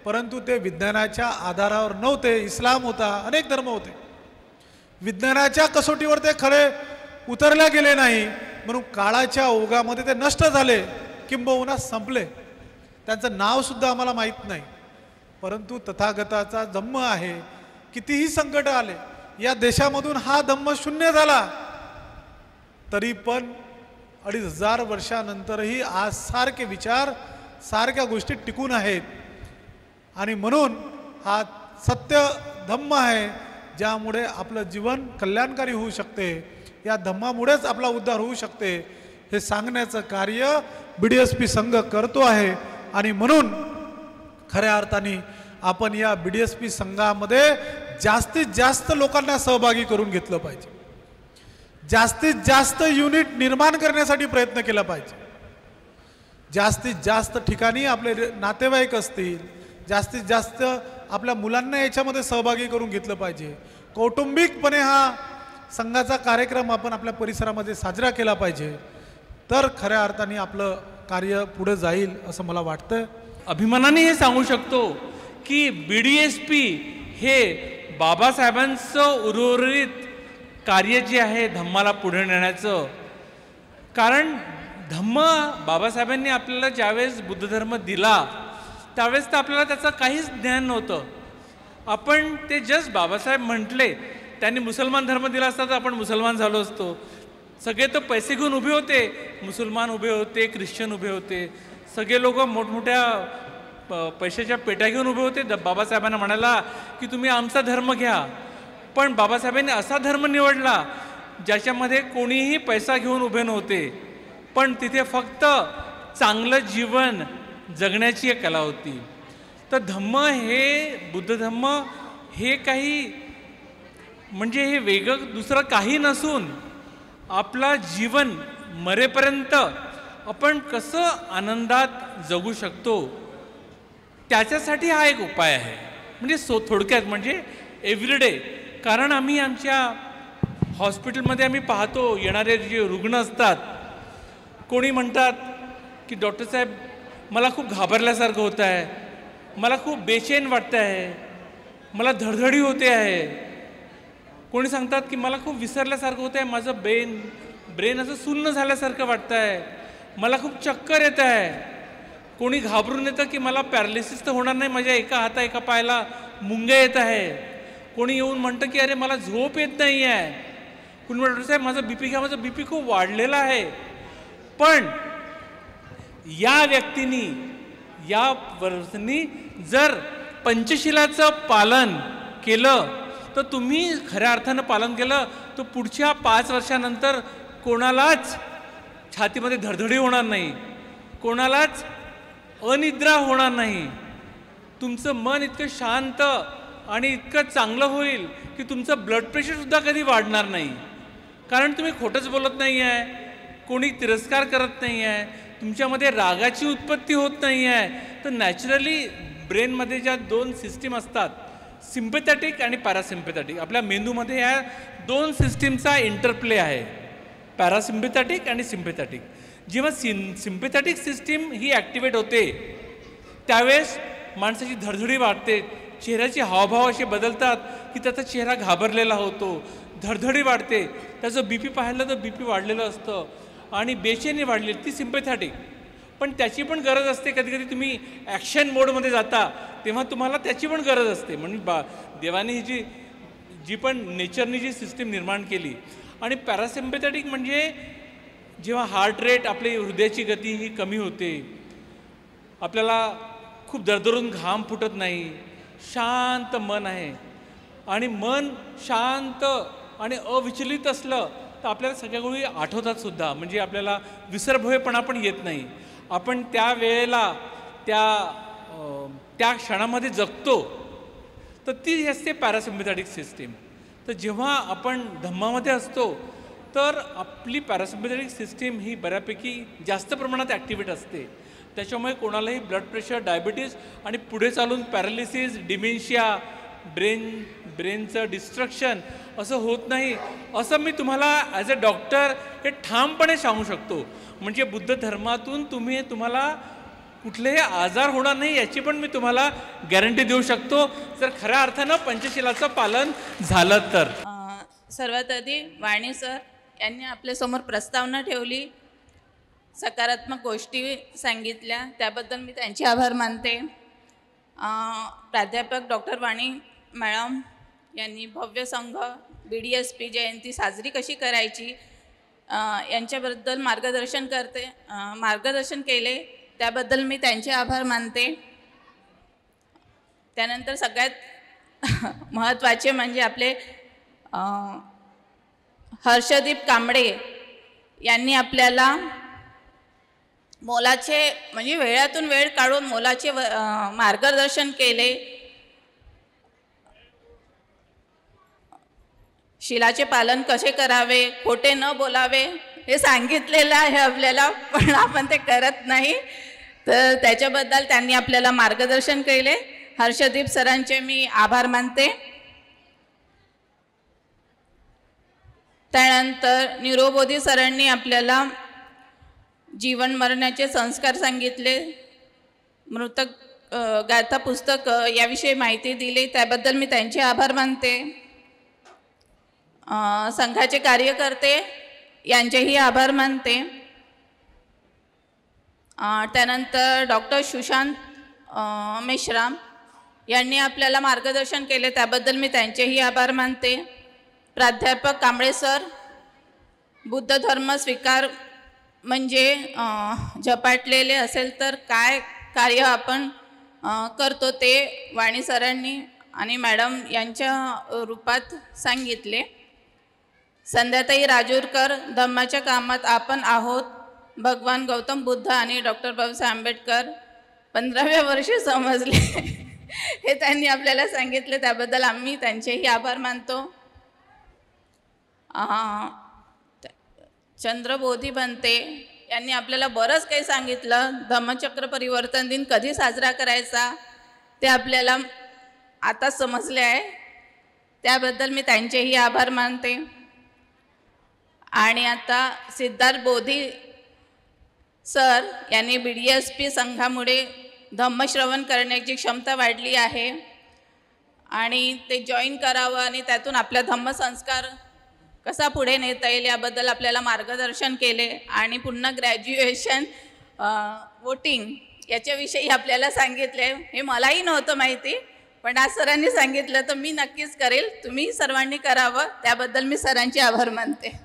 Speaker 4: परंतु ते विज्ञानाच्या आधारावर नव्हते. इस्लाम होता, अनेक धर्म होते. विज्ञानाच्या कसोटीवर ते खरे उतरल्या गेले नाही, म्हणून काळाच्या ओघामध्ये ते नष्ट झाले, किंबहुना संपले. त्यांचं नाव सुद्धा आम्हाला माहीत नाही. परंतु तथागताचा धम्म आहे. कितीही संकट आले, या देशामधून हा धम्म शून्य झाला, तरी पण 2500 वर्षानंतरही आज सारखे विचार, सारख्या गोष्टी टिकून आहेत. आणि म्हणून हा सत्य धम्म आहे, ज्यामुळे आपलं जीवन कल्याणकारी होऊ शकते. या धम्मामुळेच आपला उद्धार होऊ शकते, हे सांगण्याचं कार्य BDSP संघ करतो आहे. आणि म्हणून खऱ्या अर्थाने आपण या BDSP संघामध्ये जास्तीत जास्त लोकांना सहभागी करून घेतलं पाहिजे. जास्तीत जास्त युनिट निर्माण करण्यासाठी प्रयत्न केला पाहिजे. जास्तीत जास्त ठिकाणी आपले नातेवाईक असतील, जास्तीत जास्त आपल्या मुलांना याच्यामध्ये सहभागी करून घेतलं पाहिजे. कौटुंबिकपणे हा संघाचा कार्यक्रम आपण आपल्या परिसरामध्ये साजरा केला पाहिजे. तर खऱ्या अर्थाने आपलं कार्य पुढे जाईल असं मला वाटतं.
Speaker 13: अभिमानाने हे सांगू शकतो की BDSP हे बाबासाहेबांचं उर्वरित कार्य जे आहे धम्माला पुढे नेण्याचं. कारण धम्म बाबासाहेबांनी आपल्याला ज्यावेळेस बुद्ध धर्म दिला त्यावेळेस तर आपल्याला त्याचं काहीच ज्ञान नव्हतं. आपण ते जस्ट बाबासाहेब म्हटले, त्यांनी मुसलमान धर्म दिला असता तर आपण मुसलमान झालो असतो. सगळे तर पैसे घेऊन उभे होते, मुसलमान उभे होते, ख्रिश्चन उभे होते, सगळे लोक मोठमोठ्या पैशाच्या पेट्या घेऊन उभे होते बाबासाहेबांना म्हणाला की तुम्ही आमचा धर्म घ्या. पण बाबासाहेबांनी असा धर्म निवडला ज्याच्यामध्ये कोणीही पैसा घेऊन उभे नव्हते, पण तिथे फक्त चांगलं जीवन जगण्याची एक कला होती. तर धम्म हे बुद्ध धम्म हे काही म्हणजे हे वेगळं दुसरं काही नसून आपला जीवन मरेपर्यंत आपण कसं आनंदात जगू शकतो त्याच्यासाठी हा एक उपाय आहे. म्हणजे थोडक्यात म्हणजे एव्हरीडे. कारण आम्ही आमच्या हॉस्पिटलमध्ये आम्ही पाहतो येणारे जे रुग्ण असतात, कोणी म्हणतात की डॉक्टर साहेब मला खूप घाबरल्यासारखं होतं आहे, मला खूप बेचैन वाटतं आहे, मला धडधडी होते आहे. कोणी सांगतात की मला खूप विसरल्यासारखं होतं आहे, माझं ब्रेन असं सुन्न झाल्यासारखं वाटतं आहे, मला खूप चक्कर येत आहे. कोणी घाबरून येतं की मला पॅरालिसिस तर होणार नाही, माझ्या एका एका पायाला मुंग्या येत आहे. कोणी येऊन म्हणतं की अरे मला झोप येत नाही आहे. कोणी म्हणतं साहेब माझं बीपी घ्या, माझं बीपी खूप वाढलेला आहे. पण या व्यक्तींनी या वर्षांनी जर पंचशिलाचं पालन केलं तर तुम्ही खऱ्या अर्थानं पालन केलं तर पुढच्या 5 वर्षानंतर कोणालाच छातीमध्ये धडधडी होणार नाही, कोणालाच अनिद्रा होणार नाही. तुमचं मन इतकं शांत आणि इतकं चांगलं होईल की तुमचं ब्लड प्रेशरसुद्धा कधी वाढणार नाही. कारण तुम्ही खोटंच बोलत नाही आहे, कोणी तिरस्कार करत नाही आहे, तुमच्यामध्ये रागाची उत्पत्ती होत नाही आहे. तर नॅचरली ब्रेनमध्ये ज्या 2 सिस्टीम असतात, सिम्पॅथॅटिक आणि पॅरासिम्पॅथॅटिक, आपल्या मेंदूमध्ये ह्या 2 सिस्टीमचा इंटरप्ले आहे, पॅरासिम्पॅथॅटिक आणि सिम्पॅथॅटिक. जेव्हा सिम्पॅथॅटिक सिस्टीम ही ॲक्टिवेट होते त्यावेळेस माणसाची धडधडी वाढते, चेहऱ्याचे हावभाव असे बदलतात की त्याचा चेहरा घाबरलेला होतो, धडधडी वाढते, त्याचं बीपी पाहिलं तर बीपी वाढलेलं असतं आणि बेचैनी वाढलेली, ती सिम्पॅथॅटिक. पण त्याची पण गरज असते. कधी कधी तुम्ही ॲक्शन मोडमध्ये जाता तेव्हा तुम्हाला त्याची पण गरज असते. म्हणजे देवाने ही जी पण नेचरने जी सिस्टीम निर्माण केली. आणि पॅरासिम्पॅथॅटिक म्हणजे जेव्हा हार्ट रेट, आपली हृदयाची गती ही कमी होते, आपल्याला खूप दरदरून घाम फुटत नाही, शांत मन आहे. आणि मन शांत आणि अविचलित असलं तर आपल्याला सगळ्या गोष्टी आठवतात सुद्धा. म्हणजे आपल्याला विसरभोळेपणा पण येत नाही. आपण त्या वेळेला त्या क्षणामध्ये जगतो. तर ती असते पॅरासिम्पॅथॅटिक सिस्टीम. तर जेव्हा आपण धम्मामध्ये असतो तर आपली पॅरासिम्पॅथॅटिक सिस्टीम ही बऱ्यापैकी जास्त प्रमाणात ॲक्टिवेट असते. त्याच्यामुळे कोणालाही ब्लड प्रेशर, डायबिटीज आणि पुढे चालून पॅरालिसिस, डिमेन्शिया, ब्रेनचं डिस्ट्रक्शन असं होत नाही, असं मी तुम्हाला ॲज अ डॉक्टर हे ठामपणे सांगू शकतो. म्हणजे बुद्ध धर्मातून तुम्हाला कुठलेही आजार होणार नाही याची पण मी तुम्हाला गॅरंटी देऊ शकतो, जर खऱ्या अर्थानं पंचशिलाचं पालन झालं तर.
Speaker 14: सर्वात आधी वाणी सर यांनी आपल्यासमोर प्रस्तावना ठेवली, सकारात्मक गोष्टी सांगितल्या, त्याबद्दल मी त्यांचे आभार मानते. प्राध्यापक डॉक्टर वाणी मॅडम यांनी भव्य संघ BDSP जयंती साजरी कशी करायची यांच्याबद्दल मार्गदर्शन केले, त्याबद्दल मी त्यांचे आभार मानते. त्यानंतर सगळ्यात महत्त्वाचे म्हणजे आपले हर्षदीप कांबळे यांनी आपल्याला मोलाचे म्हणजे वेळातून वेळ काढून मोलाचे मार्गदर्शन केले. शिलाचे पालन कसे करावे, खोटे न बोलावे हे सांगितलेलं आहे आपल्याला, पण आपण ते करत नाही. तर त्याच्याबद्दल त्यांनी आपल्याला मार्गदर्शन केले. हर्षदीप सरांचे मी आभार मानते. त्यानंतर निरोबोधी सरांनी आपल्याला जीवन मरणाचे संस्कार सांगितले, मृतक गाथा पुस्तक याविषयी माहिती दिली, त्याबद्दल मी त्यांचे आभार मानते. संघाचे कार्यकर्ते यांचेही आभार मानते. त्यानंतर डॉक्टर सुशांत मेश्राम यांनी आपल्याला मार्गदर्शन केले, त्याबद्दल मी त्यांचेही आभार मानते. प्राध्यापक कांबळे सर, बुद्ध धर्म स्वीकार म्हणजे झपाटलेले असेल तर काय कार्य आपण करतो ते वाणी सरांनी आणि मॅडम यांच्या रूपात सांगितले. संध्याताई राजूरकर, धम्माच्या कामात आपण आहोत, भगवान गौतम बुद्ध आणि डॉक्टर बाबासाहेब आंबेडकर 15व्या वर्षी समजले हे त्यांनी आपल्याला सांगितले, त्याबद्दल आम्ही त्यांचेही आभार मानतो. चंद्रबोधी बनते यांनी आपल्याला बरंच काही सांगितलं. धम्मचक्र परिवर्तन दिन कधी साजरा करायचा ते आपल्याला आता समजले आहे, त्याबद्दल मी त्यांचेही आभार मानते. आणि आता सिद्धार्थ बोधी सर यांनी BDSP संघामुळे धम्मश्रवण करण्याची क्षमता वाढली आहे आणि ते जॉईन करावं आणि त्यातून आपला धम्मसंस्कार कसा पुढे नेता येईल याबद्दल आपल्याला मार्गदर्शन केले. आणि पुन्हा ग्रॅज्युएशन वोटिंग याच्याविषयी आपल्याला सांगितले. हे मलाही नव्हतं माहिती, पण आज सरांनी सांगितलं तर मी नक्कीच करेल. तुम्ही सर्वांनी करावं, त्याबद्दल मी सरांचे आभार मानते.